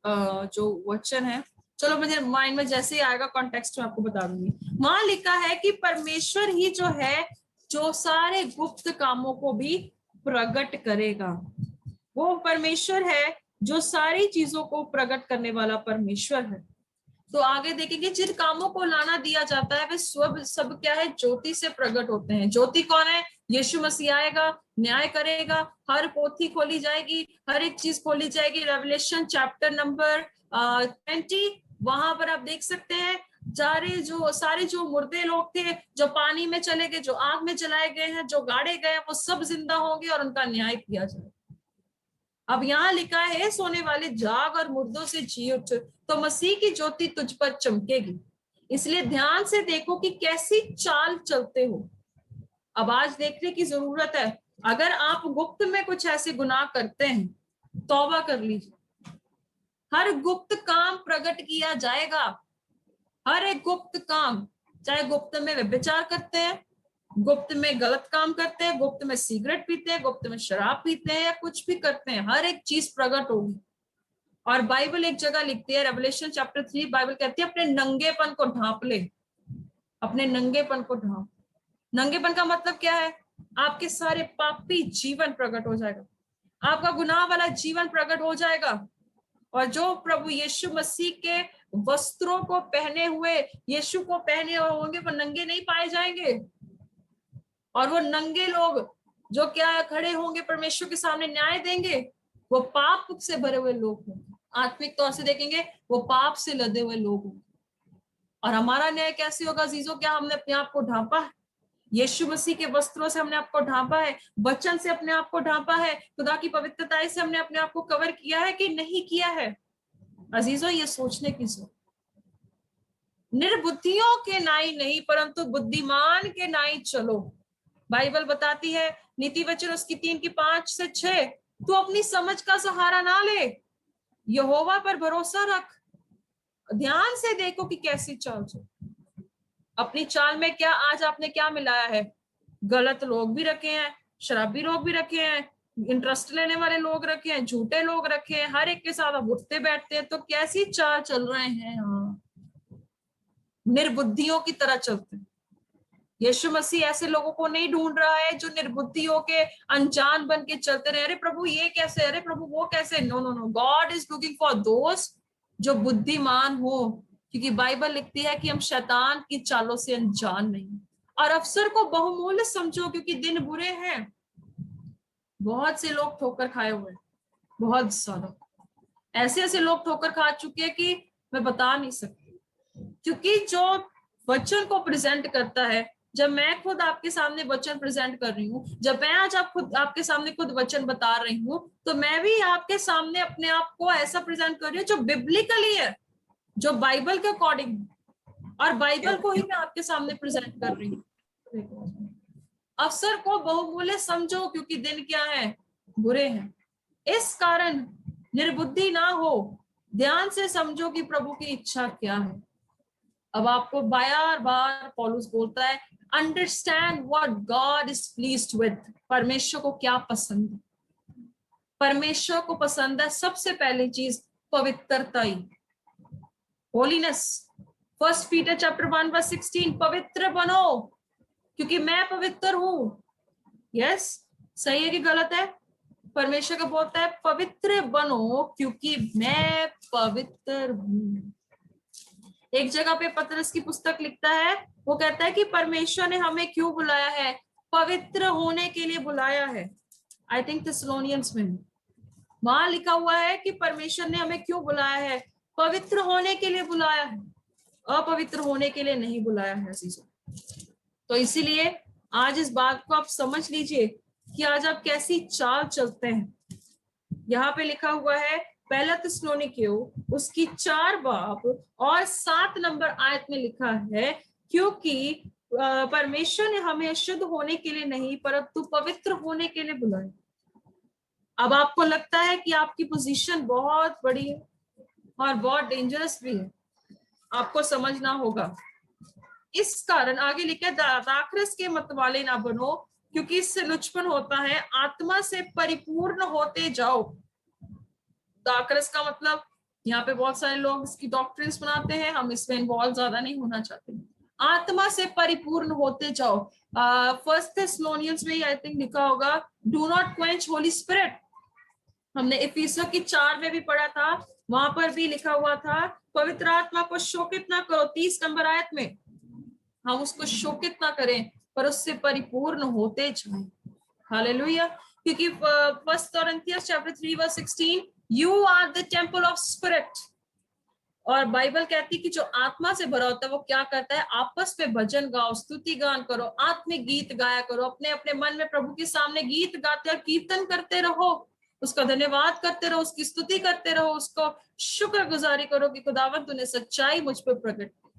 जो वचन है, चलो मुझे माइंड में जैसे ही आएगा कॉन्टेक्स्ट में आपको बता दूंगी। वहां लिखा है कि परमेश्वर ही जो है जो सारे गुप्त कामों को भी प्रकट करेगा। वो परमेश्वर है जो सारी चीजों को प्रकट करने वाला परमेश्वर है। तो आगे देखेंगे जिन कामों को लाना दिया जाता है वे सब क्या है? ज्योति से प्रकट होते हैं। ज्योति कौन है? यीशु मसीह आएगा, न्याय करेगा, हर पोथी खोली जाएगी, हर एक चीज खोली जाएगी। रेवलेशन चैप्टर नंबर 20, वहां पर आप देख सकते हैं सारे जो मुर्दे लोग थे, जो पानी में चले गए, जो आग में जलाए गए हैं, जो गाड़े गए, वो सब जिंदा होंगे और उनका न्याय किया जाएगा। अब यहाँ लिखा है सोने वाले जाग और मुर्दों से जी उठ, तो मसीह की ज्योति तुझ पर चमकेगी, इसलिए ध्यान से देखो कि कैसी चाल चलते हो। अब आज देखने की जरूरत है। अगर आप गुप्त में कुछ ऐसे गुनाह करते हैं तौबा कर लीजिए। हर गुप्त काम प्रकट किया जाएगा, हर एक गुप्त काम, चाहे गुप्त में व्यभिचार करते हैं, गुप्त में गलत काम करते हैं, गुप्त में सिगरेट पीते हैं, गुप्त में शराब पीते हैं, या कुछ भी करते हैं, हर एक चीज प्रकट होगी। और बाइबल एक जगह लिखती है, रेवलेशन चैप्टर 3, बाइबल कहती है अपने नंगेपन को ढांप ले, अपने नंगेपन को ढांप। नंगेपन का मतलब क्या है? आपके सारे पापी जीवन प्रकट हो जाएगा, आपका गुनाह वाला जीवन प्रकट हो जाएगा। और जो प्रभु यीशु मसीह के वस्त्रों को पहने हुए, यीशु को पहने हुए होंगे, वो नंगे नहीं पाए जाएंगे। और वो नंगे लोग जो क्या खड़े होंगे परमेश्वर के सामने न्याय देंगे, वो पाप से भरे हुए लोग होंगे। आत्मिक तौर से देखेंगे, वो पाप से लदे हुए लोग होंगे। और हमारा न्याय कैसे होगा जीजो? क्या हमने अपने आप को ढांपा है? यीशु मसीह के वस्त्रों से हमने आपको ढांपा है, वचन से अपने आप को ढांपा है, खुदा की पवित्रता से हमने अपने आप को कवर किया है कि नहीं किया है? अजीजों, ये सोचने की जरूरत। निर्बुद्धियों के नाई नहीं, परंतु बुद्धिमान के नाई चलो। बाइबल बताती है, नीति वचन उसकी 3:5-6, तू अपनी समझ का सहारा ना ले, यहोवा पर भरोसा रख, ध्यान से देखो कि कैसी चाल चल। अपनी चाल में क्या आज आपने क्या मिलाया है? गलत लोग भी रखे हैं, शराबी लोग भी रखे हैं, इंटरेस्ट लेने वाले लोग रखे हैं, झूठे लोग रखे हैं, हर एक के साथ आप उठते बैठते हैं। तो कैसी चाल चल रहे हैं? हाँ, निर्बुद्धियों की तरह चलते हैं। यीशु मसीह ऐसे लोगों को नहीं ढूंढ रहा है जो निर्बुद्धि होके अनजान बन के चलते रहे, अरे प्रभु ये कैसे, अरे प्रभु वो कैसे। No no no, God is looking for दोस्त जो बुद्धिमान हो, क्योंकि बाइबल लिखती है कि हम शैतान की चालों से अनजान नहीं। और अवसर को बहुमूल्य समझो, क्योंकि दिन बुरे हैं। बहुत से लोग ठोकर खाए हुए हैं, बहुत ज्यादा ऐसे ऐसे लोग ठोकर खा चुके हैं कि मैं बता नहीं सकती। क्योंकि जो वचन को प्रेजेंट करता है, जब मैं खुद आपके सामने वचन प्रेजेंट कर रही हूँ, जब मैं आज आपके सामने खुद वचन बता रही हूँ, तो मैं भी आपके सामने अपने आप को ऐसा प्रेजेंट कर रही हूँ जो बिब्लिकली है, जो बाइबल के अकॉर्डिंग, और बाइबल को ही मैं आपके सामने प्रेजेंट कर रही हूँ। अवसर को बहुमूल्य समझो, क्योंकि दिन क्या है? बुरे हैं। इस कारण निर्बुद्धि ना हो, ध्यान से समझो कि प्रभु की इच्छा क्या है। अब आपको बार बार पौलुस बोलता है, understand what God is pleased with. परमेश्वर को क्या पसंद है? परमेश्वर को पसंद है सबसे पहली चीज पवित्रता ही, होलीनेस। 1 पीटर चैप्टर 1:16, पवित्र बनो क्योंकि मैं पवित्र हूं। यस, सही है कि गलत है? परमेश्वर का बोलता है पवित्र बनो क्योंकि मैं पवित्र हूं। एक जगह पे पतरस की पुस्तक लिखता है, वो कहता है कि परमेश्वर ने हमें क्यों बुलाया है? पवित्र होने के लिए बुलाया है। आई थिंक थेसलोनियंस में वहां लिखा हुआ है कि परमेश्वर ने हमें क्यों बुलाया है? पवित्र होने के लिए बुलाया है, अपवित्र होने के लिए नहीं बुलाया है चीजों। तो इसीलिए आज इस बात को आप समझ लीजिए कि आज आप कैसी चाल चलते हैं। यहाँ पे लिखा हुआ है पहला थिस्सलुनीकियों उसकी 4:7 आयत में लिखा है, क्योंकि परमेश्वर ने हमें शुद्ध होने के लिए नहीं परंतु पवित्र होने के लिए बुलाया। अब आपको लगता है कि आपकी पोजीशन बहुत बड़ी है और बहुत डेंजरस भी है, आपको समझना होगा। इस कारण आगे लिखे, दाखरस के मतवाले ना बनो क्योंकि इससे लुचपन होता है, आत्मा से परिपूर्ण होते जाओ। दाखरस का मतलब, यहाँ पे बहुत सारे लोग इसकी डॉक्ट्रिन्स बनाते हैं, हम इसमें इन्वॉल्व ज्यादा नहीं होना चाहते। आत्मा से परिपूर्ण होते जाओ। 1 थेस्सलोनियंस में आई थिंक लिखा होगा, do not quench Holi spirit. हमने इफिसियों की 4 में भी पढ़ा था, वहां पर भी लिखा हुआ था पवित्र आत्मा को शोकित ना करो। 30 आयत में हम उसको शोकित ना करें पर उससे परिपूर्ण होते जाएं। हालेलुया। क्योंकि 1 Corinthians chapter 3:16, you are the temple of spirit. और बाइबल कहती है कि जो आत्मा से भरा होता है वो क्या करता है? आपस में भजन गाओ, स्तुति गान करो, आत्मिक गीत गाया करो, अपने अपने मन में प्रभु के सामने गीत गाते और कीर्तन करते रहो, उसका धन्यवाद करते रहो, उसकी स्तुति करते रहो, उसको शुक्रगुजारी करो कि खुदावंद तूने सच्चाई मुझ पर प्रकट की।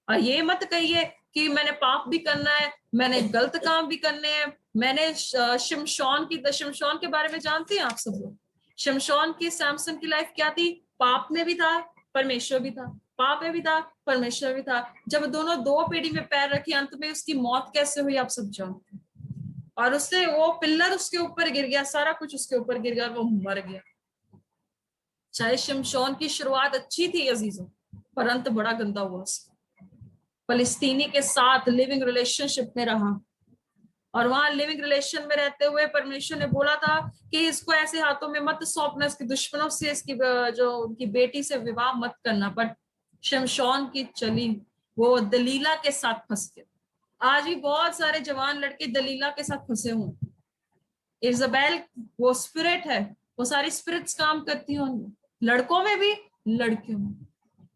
और ये मत कहिए कि मैंने पाप भी करना है, मैंने गलत काम भी करने हैं। मैंने शिमशोन के बारे में जानते हैं आप सब लोग? शमशोन की, सैमसन की लाइफ क्या थी? पाप में भी था, परमेश्वर भी था, पाप में भी था, परमेश्वर भी था। जब दोनों दो पीढ़ी में पैर रखे, अंत में उसकी मौत कैसे हुई आप सब जानते हैं। और उससे वो पिल्लर उसके ऊपर गिर गया, सारा कुछ उसके ऊपर गिर गया और वो मर गया। चाहे शमशोन की शुरुआत अच्छी थी अजीजों, पर अंत बड़ा गंदा हुआ उसका। फलिस्तीनी के साथ लिविंग रिलेशनशिप में रहा, और वहां लिविंग रिलेशन में रहते हुए परमेश्वर ने बोला था कि इसको ऐसे हाथों में मत सौंपना, इसके दुश्मनों से, इसकी जो उनकी बेटी से विवाह मत करना। पर शमशोन की चली, वो दलीला के साथ फंस गए। आज भी बहुत सारे जवान लड़के दलीला के साथ फंसे हुए। इजबेल वो स्पिरिट है, वो सारी स्पिरिट्स काम करती हैं उनमें, लड़कों में भी लड़कियों में।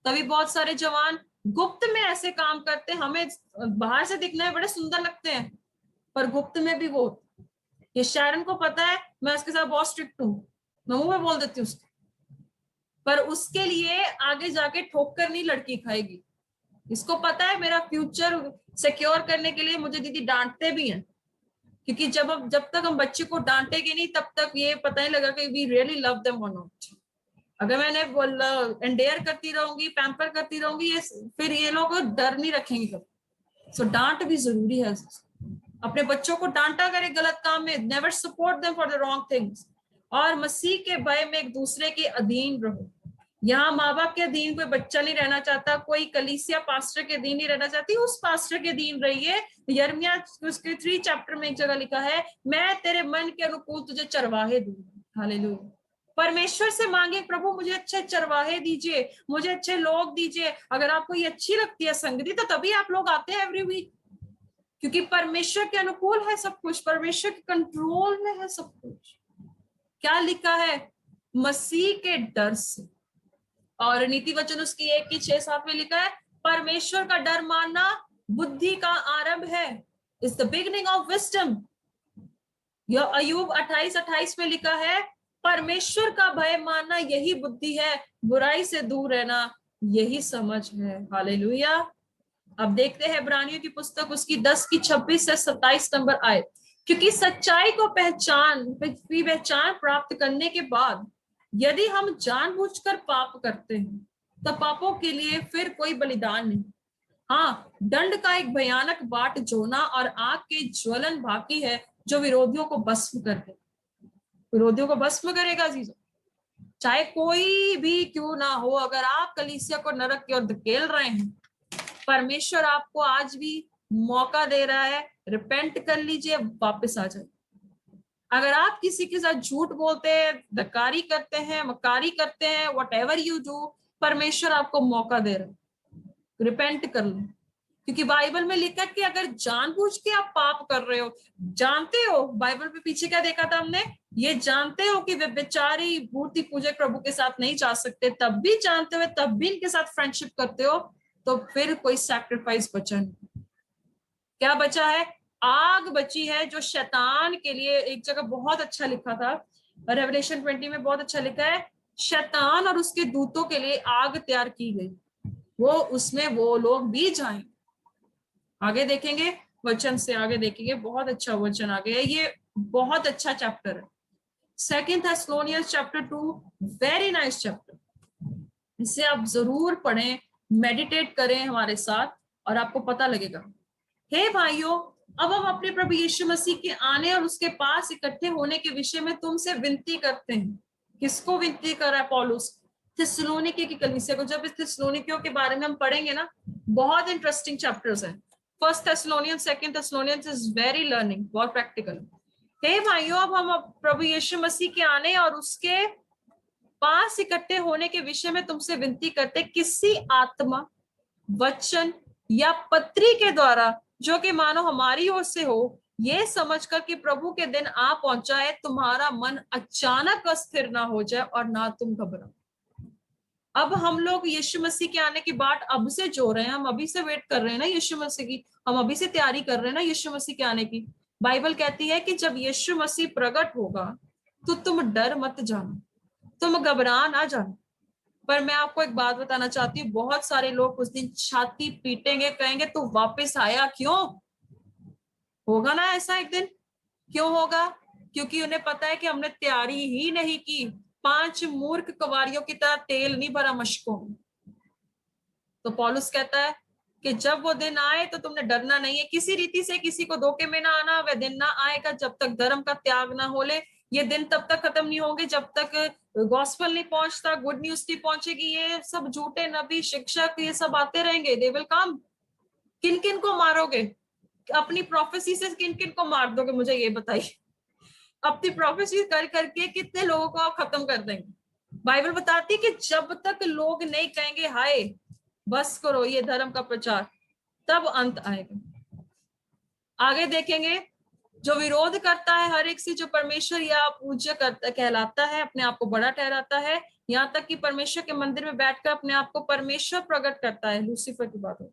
तभी बहुत सारे जवान गुप्त में ऐसे काम करते हैं। हमें बाहर से दिखने में बड़े सुंदर लगते हैं, पर गुप्त में भी वो, ये शायरन को पता है मैं उसके साथ बहुत स्ट्रिक्ट हूँ, मैं मुंह में बोल देती हूँ उसको, पर उसके लिए आगे जाके ठोकर नहीं लड़की खाएगी। इसको पता है मेरा फ्यूचर सिक्योर करने के लिए मुझे दीदी डांटते भी हैं, क्योंकि जब तक हम बच्चे को डांटेंगे नहीं तब तक ये पता नहीं लगा कि वी रियली लव देम और नॉट। अगर मैंने एंडेयर करती रहूंगी, पैम्पर करती रहूंगी, ये फिर ये लोग डर नहीं रखेंगे कभी। सो डांट भी जरूरी है। अपने बच्चों को डांटा करे गलत काम में, never support them for the wrong things. और मसीह के भय में एक दूसरे के अधीन रहो। यहाँ माँ बाप के अधीन कोई बच्चा नहीं रहना चाहता, कोई कलीसिया पास्टर के अधीन नहीं रहना चाहती, उस पास्टर के अधीन रहिए। यिर्मयाह उसके 3 चैप्टर में एक जगह लिखा है, मैं तेरे मन के अनुकूल तुझे चरवाहे दूंगा। हालेलुया। परमेश्वर से मांगे, प्रभु मुझे अच्छे चरवाहे दीजिए, मुझे अच्छे लोग दीजिए। अगर आपको ये अच्छी लगती है संगति, तो तभी आप लोग आते हैं एवरी वीक, क्योंकि परमेश्वर के अनुकूल है सब कुछ, परमेश्वर के कंट्रोल में है सब कुछ। क्या लिखा है? मसीह के डर से। और नीति वचन उसकी 1:6-7 में लिखा है, परमेश्वर का डर मानना बुद्धि का आरंभ है, is the beginning of wisdom. यह अय्यूब 28:28 में लिखा है, परमेश्वर का भय मानना यही बुद्धि है, बुराई से दूर रहना यही समझ है। हालेलुया। अब देखते हैं इब्रानियों की पुस्तक उसकी 10:26 से 27 नंबर आए। क्योंकि सच्चाई को पहचान प्राप्त करने के बाद यदि हम जानबूझकर पाप करते हैं, तो पापों के लिए फिर कोई बलिदान नहीं। हाँ, दंड का एक भयानक बाट जोना और आग के ज्वलन बाकी है, जो विरोधियों को भस्म कर दे। विरोधियों को भस्म करेगा जीजो, चाहे कोई भी क्यों ना हो। अगर आप कलीसिया को नरक की ओर धकेल रहे हैं, परमेश्वर आपको आज भी मौका दे रहा है, रिपेंट कर लीजिए, वापस आ जाए। अगर आप किसी के साथ झूठ बोलते हैं, धक्कारी करते हैं, मकारी करते हैं, वट एवर यू डू, परमेश्वर आपको मौका दे रहा है, रिपेंट कर लो। क्योंकि बाइबल में लिखा है कि अगर जानबूझ के आप पाप कर रहे हो, जानते हो, बाइबल पे पीछे क्या देखा था हमने, ये जानते हो कि वे बेचारी मूर्ति पूजक प्रभु के साथ नहीं जा सकते, तब भी जानते हुए तब भी इनके साथ फ्रेंडशिप करते हो, तो फिर कोई सैक्रिफाइस बचा नहीं। क्या बचा है? आग बची है, जो शैतान के लिए, एक जगह बहुत अच्छा लिखा था, रेवलेशन 20 में बहुत अच्छा लिखा है, शैतान और उसके दूतों के लिए आग तैयार की गई, वो उसमें वो लोग भी जाएंगे। आगे देखेंगे, वचन से आगे देखेंगे, बहुत अच्छा वचन आगे है, ये बहुत अच्छा चैप्टर है। 2 Thessalonians chapter 2, very nice chapter. इसे आप जरूर पढ़ें, मेडिटेट करें हमारे साथ, और आपको पता लगेगा। हे भाइयों, अब हम अपने प्रभु यीशु मसीह के आने और उसके पास इकट्ठे होने के विषय में तुमसे विनती करते हैं। किसको विनती कर रहा है पौलुस? थिस्सलुनीके की कलीसिया को। जब इस थिस्सलुनीकियों के बारे में हम पढ़ेंगे ना, बहुत इंटरेस्टिंग चैप्टर्स हैं। 1 Thessalonians, 2 Thessalonians is very learning, बहुत प्रैक्टिकल। हे भाइयों, अब हम प्रभु यीशु मसीह के आने और उसके पास इकट्ठे होने के विषय में तुमसे विनती करते, किसी आत्मा, वचन या पत्री के द्वारा, जो कि मानो हमारी ओर से हो, ये समझकर कि प्रभु के दिन आ पहुंचा है, तुम्हारा मन अचानक अस्थिर ना हो जाए और ना तुम घबराओ। अब हम लोग यीशु मसीह के आने की बाट अब से जो रहे हैं, हम अभी से वेट कर रहे हैं ना यीशु मसीह की, हम अभी से तैयारी कर रहे हैं ना यीशु मसीह के आने की। बाइबल कहती है कि जब यीशु मसीह प्रकट होगा तो तुम डर मत जाना, तुम घबरा ना जाना। पर मैं आपको एक बात बताना चाहती हूँ, बहुत सारे लोग उस दिन छाती पीटेंगे, कहेंगे तू वापस आया क्यों? होगा ना ऐसा एक दिन? क्यों होगा? क्योंकि उन्हें पता है कि हमने तैयारी ही नहीं की। 5 मूर्ख कवारियों की तरह तेल नहीं भरा मशकों में। तो पौलुस कहता है कि जब वो दिन आए तो तुमने डरना नहीं है, किसी रीति से किसी को धोखे में ना आना। वह दिन ना आएगा जब तक धर्म का त्याग ना हो ले। ये दिन तब तक खत्म नहीं होंगे जब तक गॉस्पेल नहीं पहुंचता, गुड न्यूज नहीं पहुंचेगी। ये सब झूठे नबी, शिक्षक, ये सब आते रहेंगे, दे विल कम। किन किन को मारोगे? अपनी प्रोफेसी से किन किन को मार दोगे, मुझे ये बताइए। अपनी प्रोफेसी कर करके कितने लोगों को आप खत्म कर देंगे? बाइबल बताती है कि जब तक लोग नहीं कहेंगे हाय बस करो ये धर्म का प्रचार, तब अंत आएगा। आगे देखेंगे, जो विरोध करता है हर एक से, जो परमेश्वर या पूज्य करता कहलाता है, अपने आप को बड़ा ठहराता है, यहाँ तक कि परमेश्वर के मंदिर में बैठकर अपने आप को परमेश्वर प्रकट करता है। लूसीफर की बात हो।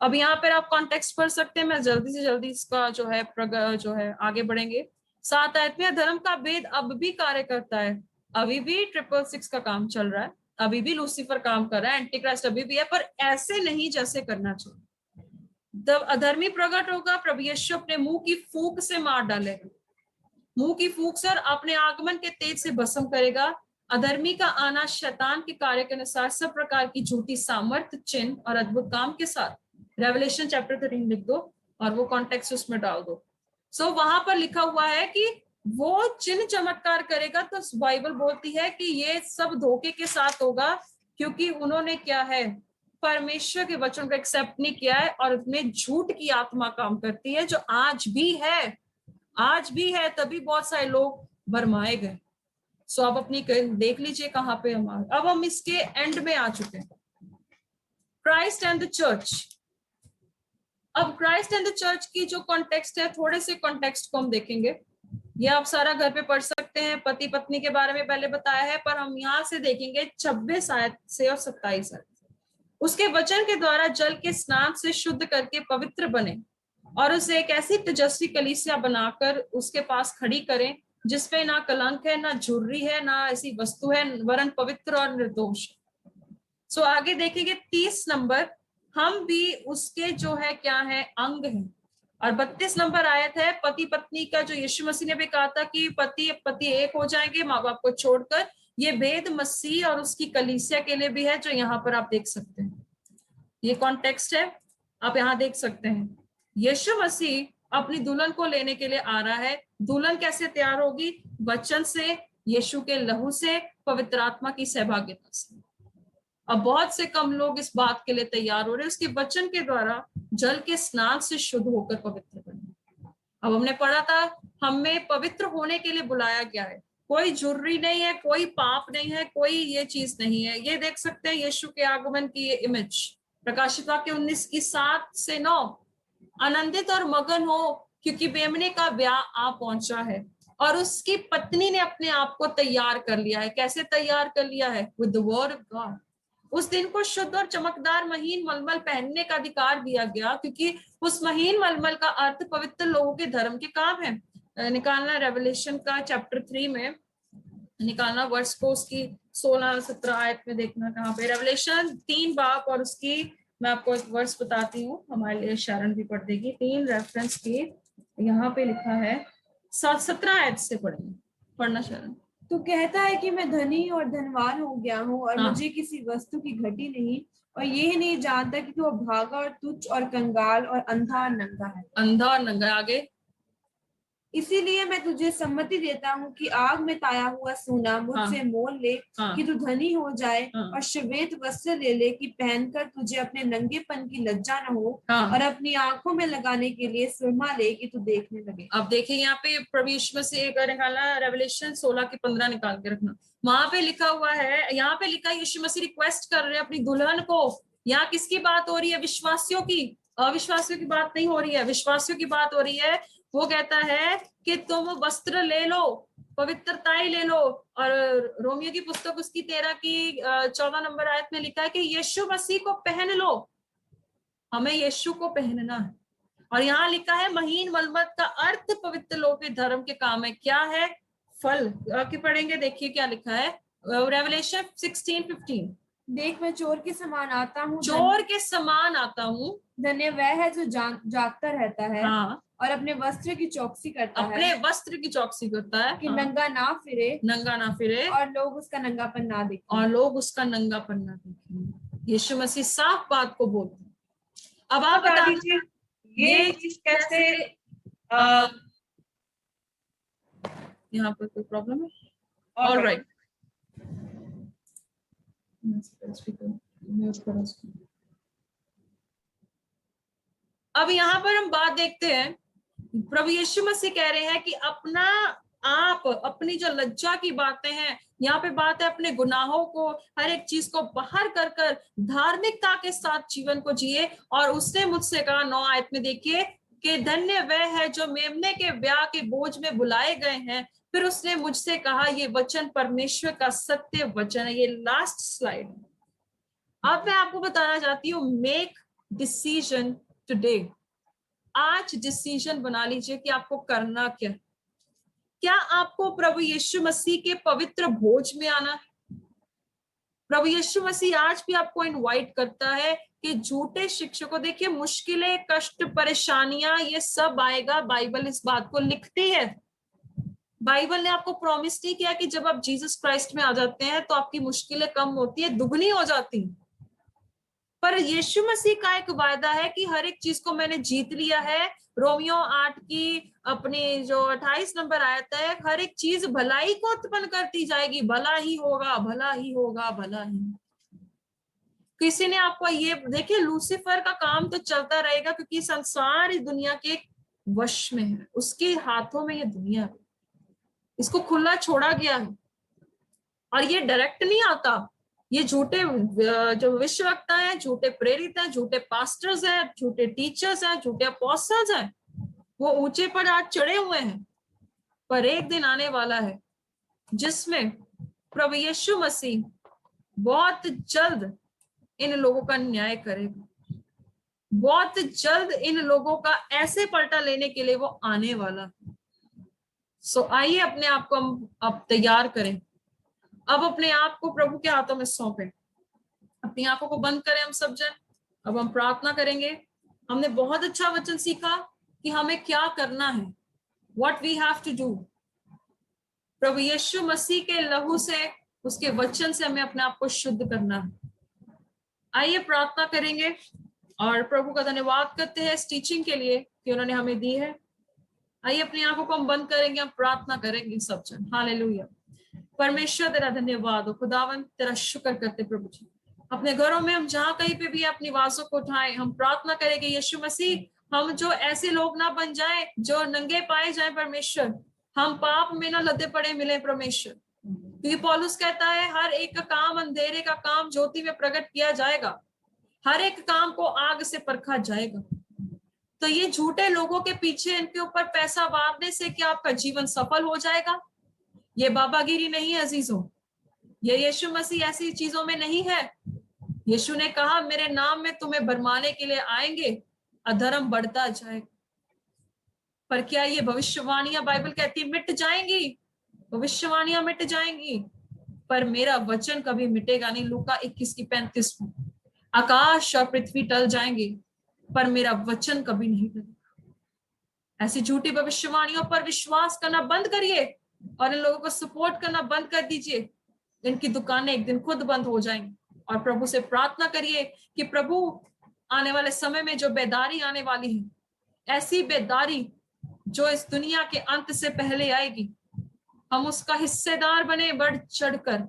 अब यहाँ पर आप कॉन्टेक्स्ट पढ़ सकते हैं, मैं जल्दी से जल्दी इसका जो है आगे बढ़ेंगे। 7 आयत में, धर्म का भेद अब भी कार्य करता है। अभी भी 666 का काम चल रहा है, अभी भी लूसीफर काम कर रहा है, एंटीक्राइस्ट अभी भी है, पर ऐसे नहीं जैसे करना चाहिए। जब अधर्मी प्रकट होगा, प्रभु यीशु अपने मुंह की फूंक से मार डालेगा। मुंह की फूंक से और अपने आगमन के तेज से भस्म करेगा। अधर्मी का आना शैतान के कार्य के अनुसार सब प्रकार की झूठी सामर्थ्य, चिन्ह और अद्भुत काम के साथ। रेवलेशन चैप्टर 13 लिख दो और वो कॉन्टेक्स्ट उसमें डाल दो। सो वहां पर लिखा हुआ है कि वो चिन्ह चमत्कार करेगा, तो बाइबल बोलती है कि ये सब धोखे के साथ होगा, क्योंकि उन्होंने क्या है, परमेश्वर के वचन को एक्सेप्ट नहीं किया है, और उसमें झूठ की आत्मा काम करती है, जो आज भी है, तभी बहुत सारे लोग भरमाए गए। सो आप अपनी देख लीजिए कहां पे अब हम इसके एंड में आ चुके हैं। Christ and the church. अब क्राइस्ट एंड द चर्च की जो कॉन्टेक्स्ट है, थोड़े से कॉन्टेक्स्ट को हम देखेंगे। ये आप सारा घर पे पढ़ सकते हैं, पति पत्नी के बारे में पहले बताया है, पर हम यहाँ से देखेंगे 26 आयत से और 27 आयत। उसके वचन के द्वारा जल के स्नान से शुद्ध करके पवित्र बने, और उसे एक ऐसी तेजस्वी कलीसिया बनाकर उसके पास खड़ी करें, जिसपे ना कलंक है, ना झुर्री है, ना ऐसी वस्तु है, वरन पवित्र और निर्दोष। सो आगे देखेंगे 30 नंबर, हम भी उसके जो है क्या है, अंग हैं। और 32 नंबर आयत है पति पत्नी का, जो यीशु मसीह ने भी कहा था कि पति एक हो जाएंगे माँ बाप को छोड़कर। ये भेद मसीह और उसकी कलीसिया के लिए भी है, जो यहाँ पर आप देख सकते हैं। ये कॉन्टेक्स्ट है, आप यहाँ देख सकते हैं। यीशु मसीह अपनी दुल्हन को लेने के लिए आ रहा है। दुल्हन कैसे तैयार होगी? वचन से, यीशु के लहू से, पवित्र आत्मा की सहभागिता से। अब बहुत से कम लोग इस बात के लिए तैयार हो रहे हैं, उसके वचन के द्वारा जल के स्नान से शुद्ध होकर पवित्र बने। अब हमने पढ़ा था, हमें पवित्र होने के लिए बुलाया गया है। कोई जुर्री नहीं है, कोई पाप नहीं है, कोई ये चीज नहीं है। ये देख सकते हैं यीशु के आगमन की ये इमेज, प्रकाशित वाक्य 19 की 7 से 9। आनंदित और मगन हो, क्योंकि मेमने का ब्याह आ पहुंचा है, और उसकी पत्नी ने अपने आप को तैयार कर लिया है। कैसे तैयार कर लिया है? With the word of God. उस दिन को शुद्ध और चमकदार महीन मलमल पहनने का अधिकार दिया गया, क्योंकि उस महीन मलमल का अर्थ पवित्र लोगों के धर्म के काम है। निकालना रेवलेशन का चैप्टर 3 में निकालना, वर्ष को उसकी 16-17 आयत में देखना कहाँ पे। रेवलेशन 3 बाब और उसकी, मैं आपको एक वर्ष बताती हूँ, हमारे लिए शरण भी पढ़ देगी। 3 रेफरेंस की यहाँ पे लिखा है, 17 आयत से पढ़ना शरण। तू कहता है कि मैं धनी और धनवान हो गया हूँ, और हाँ। मुझे किसी वस्तु की घटी नहीं, और ये नहीं जानता कि तू अभागा और तुच्छ और कंगाल और अंधा और नंगा है। अंधा और नंगा। आगे, इसीलिए मैं तुझे सम्मति देता हूँ कि आग में ताया हुआ सोना मुझसे मोल ले, कि तू धनी हो जाए, और श्वेत वस्त्र ले ले कि पहनकर तुझे अपने नंगेपन की लज्जा न हो, और अपनी आंखों में लगाने के लिए सुरमा ले कि तू देखने लगे। अब देखिए यहाँ पे प्रभु यीशु मसीह का निकालना, रेवलेशन 16 की 15 निकाल के रखना। वहां पे लिखा हुआ है, यहाँ पे लिखा है यीशु मसीह रिक्वेस्ट कर रहे हैं अपनी दुल्हन को। यहाँ किसकी बात हो रही है? विश्वासियों की। अविश्वासियों की बात नहीं हो रही है, विश्वासियों की बात हो रही है। वो कहता है कि तुम वस्त्र ले लो, पवित्रताई ले लो। और रोमियो की पुस्तक उसकी 13 की 14 नंबर आयत में लिखा है कि यीशु मसीह को पहन लो। हमें यीशु को पहनना है। और यहाँ लिखा है महीन मलमत का अर्थ पवित्र लोग के धर्म के काम है। क्या है? फल। आगे पढ़ेंगे, देखिए क्या लिखा है, रेवलेशन 16:15। देख मैं चोर के समान आता हूँ, चोर के समान आता हूँ। धन्य वह है जो जागता रहता है, हाँ, और अपने वस्त्र की चौकसी करता है, अपने वस्त्र की चौकसी करता है, कि हाँ, नंगा ना फिरे, नंगा ना फिरे, और लोग उसका नंगापन ना देखें, और लोग उसका नंगापन ना देखें। यीशु मसीह साफ बात को बोलते हैं। अब आप बता दीजिए ये चीज कैसे यहाँ पर कोई प्रॉब्लम है? ऑलराइट, अब यहाँ पर हम बात देखते हैं, प्रभु यीशु मसीह कह रहे हैं कि अपना आप, अपनी जो लज्जा की बातें हैं, यहाँ पे बात है अपने गुनाहों को, हर एक चीज को बाहर कर कर धार्मिकता के साथ जीवन को जिए। और उसने मुझसे कहा 9 आयत में देखिए कि धन्य वह है जो मेमने के ब्याह के बोझ में बुलाए गए हैं। फिर उसने मुझसे कहा ये वचन परमेश्वर का सत्य वचन है। ये लास्ट स्लाइड। अब मैं आपको बताना चाहती हूँ, मेक डिसीजन टुडे। आज डिसीजन बना लीजिए कि आपको करना क्या। क्या आपको प्रभु यीशु मसीह के पवित्र भोज में आना है? प्रभु यीशु मसीह आज भी आपको इनवाइट करता है कि झूठे शिक्षकों, देखिए मुश्किलें, कष्ट, परेशानियां, ये सब आएगा। बाइबल इस बात को लिखती है। बाइबल ने आपको प्रॉमिस नहीं किया कि जब आप जीसस क्राइस्ट में आ जाते हैं तो आपकी मुश्किलें कम होती है, दुगनी हो जाती है। पर यीशु मसीह का एक वायदा है कि हर एक चीज को मैंने जीत लिया है। रोमियो 8 की अपनी जो 28 नंबर आयत है, हर एक चीज भलाई को उत्पन्न करती जाएगी। भला ही होगा, भला ही होगा, भला ही। किसी ने आपको ये देखिए, लूसीफर का काम तो चलता रहेगा क्योंकि संसार इस दुनिया के वश में है, उसके हाथों में ये दुनिया है, इसको खुला छोड़ा गया है। और ये डायरेक्ट नहीं आता, ये झूठे जो विश्ववक्ता हैं, झूठे प्रेरित हैं, झूठे पास्टर्स हैं, झूठे टीचर्स हैं, झूठे अपोस्टल्स हैं, वो ऊंचे पर आज चढ़े हुए हैं। पर एक दिन आने वाला है जिसमें प्रभु यीशु मसीह बहुत जल्द इन लोगों का न्याय करेगा। बहुत जल्द इन लोगों का ऐसे पलटा लेने के लिए वो आने वाला। सो आइए अपने आप को हम अब तैयार करें। अब अपने आप को प्रभु के हाथों में सौंपें। अपनी आंखों को बंद करें हम सब जन। अब हम प्रार्थना करेंगे। हमने बहुत अच्छा वचन सीखा कि हमें क्या करना है, what we have to do. प्रभु यीशु मसीह के लहू से, उसके वचन से हमें अपने आप को शुद्ध करना है। आइए प्रार्थना करेंगे और प्रभु का धन्यवाद करते हैं इस टीचिंग के लिए कि उन्होंने हमें दी है। आइए अपनी आंखों को हम बंद करेंगे, हम प्रार्थना करेंगे सब जन। हालेलुया। परमेश्वर तेरा धन्यवाद हो खुदावन, तेरा शुक्र करते प्रभु जी। अपने घरों में हम जहां कहीं पे भी अपनी आवाजों को उठाएं, हम प्रार्थना करेंगे यीशु मसीह, हम जो ऐसे लोग ना बन जाएं जो नंगे पाए जाएं परमेश्वर, हम पाप में ना लदे पड़े मिले परमेश्वर। क्योंकि पौलुस कहता है हर एक का काम, अंधेरे का काम ज्योति में प्रकट किया जाएगा, हर एक काम को आग से परखा जाएगा। तो ये झूठे लोगों के पीछे इनके ऊपर पैसा वारने से क्या आपका जीवन सफल हो जाएगा? ये बाबागिरी नहीं है अजीजों, ये यीशु मसीह ऐसी चीजों में नहीं है। यीशु ने कहा मेरे नाम में तुम्हें भरमाने के लिए आएंगे, अधर्म बढ़ता जाएगा। पर क्या ये भविष्यवाणियां, बाइबल कहती है मिट जाएंगी, भविष्यवाणियां मिट जाएंगी, पर मेरा वचन कभी मिटेगा नहीं। लूका 21 की 35 में, आकाश और पृथ्वी टल जाएंगे पर मेरा वचन कभी नहीं टलेगा। ऐसी झूठी भविष्यवाणियों पर विश्वास करना बंद करिए और इन लोगों को सपोर्ट करना बंद कर दीजिए। इनकी दुकानें एक दिन खुद बंद हो जाएंगी। और प्रभु से प्रार्थना करिए कि प्रभु आने वाले समय में जो बेदारी आने वाली है, ऐसी बेदारी जो इस दुनिया के अंत से पहले आएगी, हम उसका हिस्सेदार बने बढ़ चढ़कर।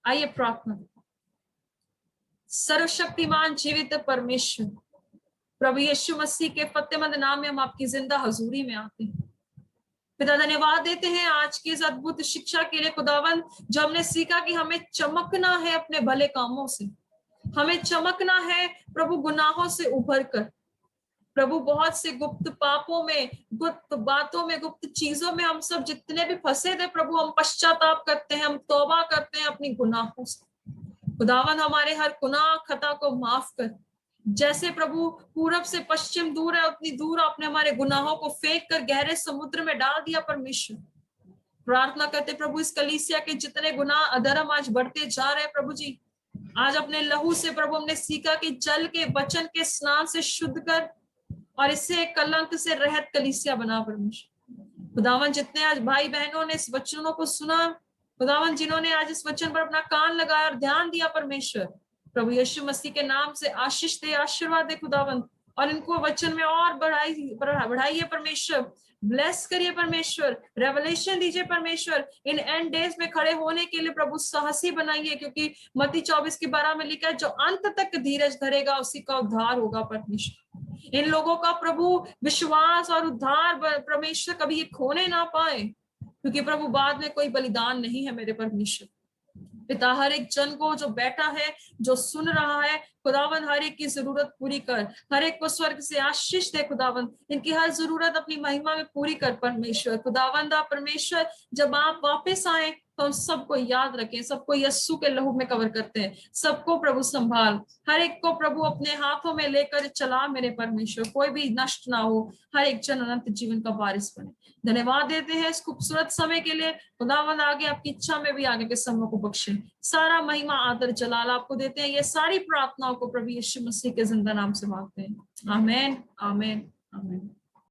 आइए प्रार्थना। सर्वशक्तिमान जीवित परमेश्वर, प्रभु यीशु मसीह के फतेहमंद नाम में हम आपकी जिंदा हजूरी में आते हैं। पिता धन्यवाद देते हैं आज की इस अद्भुत शिक्षा के लिए खुदावन, जो हमने सीखा कि हमें चमकना है अपने भले कामों से, हमें चमकना है प्रभु गुनाहों से उभर कर। प्रभु बहुत से गुप्त पापों में, गुप्त बातों में, गुप्त चीजों में हम सब जितने भी फंसे थे प्रभु, हम पश्चाताप करते हैं, हम तौबा करते हैं अपनी गुनाहों से। खुदावन हमारे हर गुनाह खता को माफ कर। जैसे प्रभु पूरब से पश्चिम दूर है, उतनी दूर आपने हमारे गुनाहों को फेंक कर गहरे समुद्र में डाल दिया परमेश्वर। प्रार्थना करते प्रभु इस कलीसिया के जितने गुनाह अधर्म आज बढ़ते जा रहे हैं प्रभु जी, आज अपने लहू से प्रभु हमने सीखा कि जल के वचन के स्नान से शुद्ध कर और इससे कलंक से रहित कलीसिया बना परमेश्वर। खुदावन जितने आज भाई बहनों ने इस वचनों को सुना, खुदावन जिन्होंने आज इस वचन पर अपना कान लगाया और ध्यान दिया परमेश्वर, प्रभु यीशु मसीह के नाम से आशीष दे, आशीर्वाद दे खुदावन, और इनको वचन में और बढ़ाइए परमेश्वर, ब्लेस करिए परमेश्वर, रेवलेशन दीजिए परमेश्वर। इन एंड डेज में खड़े होने के लिए प्रभु साहसी बनाइए, क्योंकि मत्ती 24:12 में लिखा है, जो अंत तक धीरज धरेगा उसी का उद्धार होगा परमेश्वर। इन लोगों का प्रभु विश्वास और उद्धार परमेश्वर कभी ये खोने ना पाए, क्योंकि प्रभु बाद में कोई बलिदान नहीं है मेरे परमेश्वर। पिता हर एक जन को जो बैठा है, जो सुन रहा है, खुदावन हर एक की जरूरत पूरी कर, हर एक को स्वर्ग से आशीष दे खुदावन, इनकी हर जरूरत अपनी महिमा में पूरी कर परमेश्वर। खुदावंदा परमेश्वर, जब आप वापस आए तो हम सबको याद रखें, सबको यस्सु के लहू में कवर करते हैं, सबको प्रभु संभाल, हर एक को प्रभु अपने हाथों में लेकर चला मेरे परमेश्वर, कोई भी नष्ट ना हो, हर एक जन अनंत जीवन का वारिस बने। धन्यवाद देते हैं इस खूबसूरत समय के लिए। खुदावन आगे आपकी इच्छा में भी आगे के समय को बख्शे। सारा महिमा आदर जलाल आपको देते हैं। ये सारी प्रार्थनाओं को प्रभु यीशु मसीह के जिंदा नाम से मांगते हैं। आमीन, आमीन, आमीन।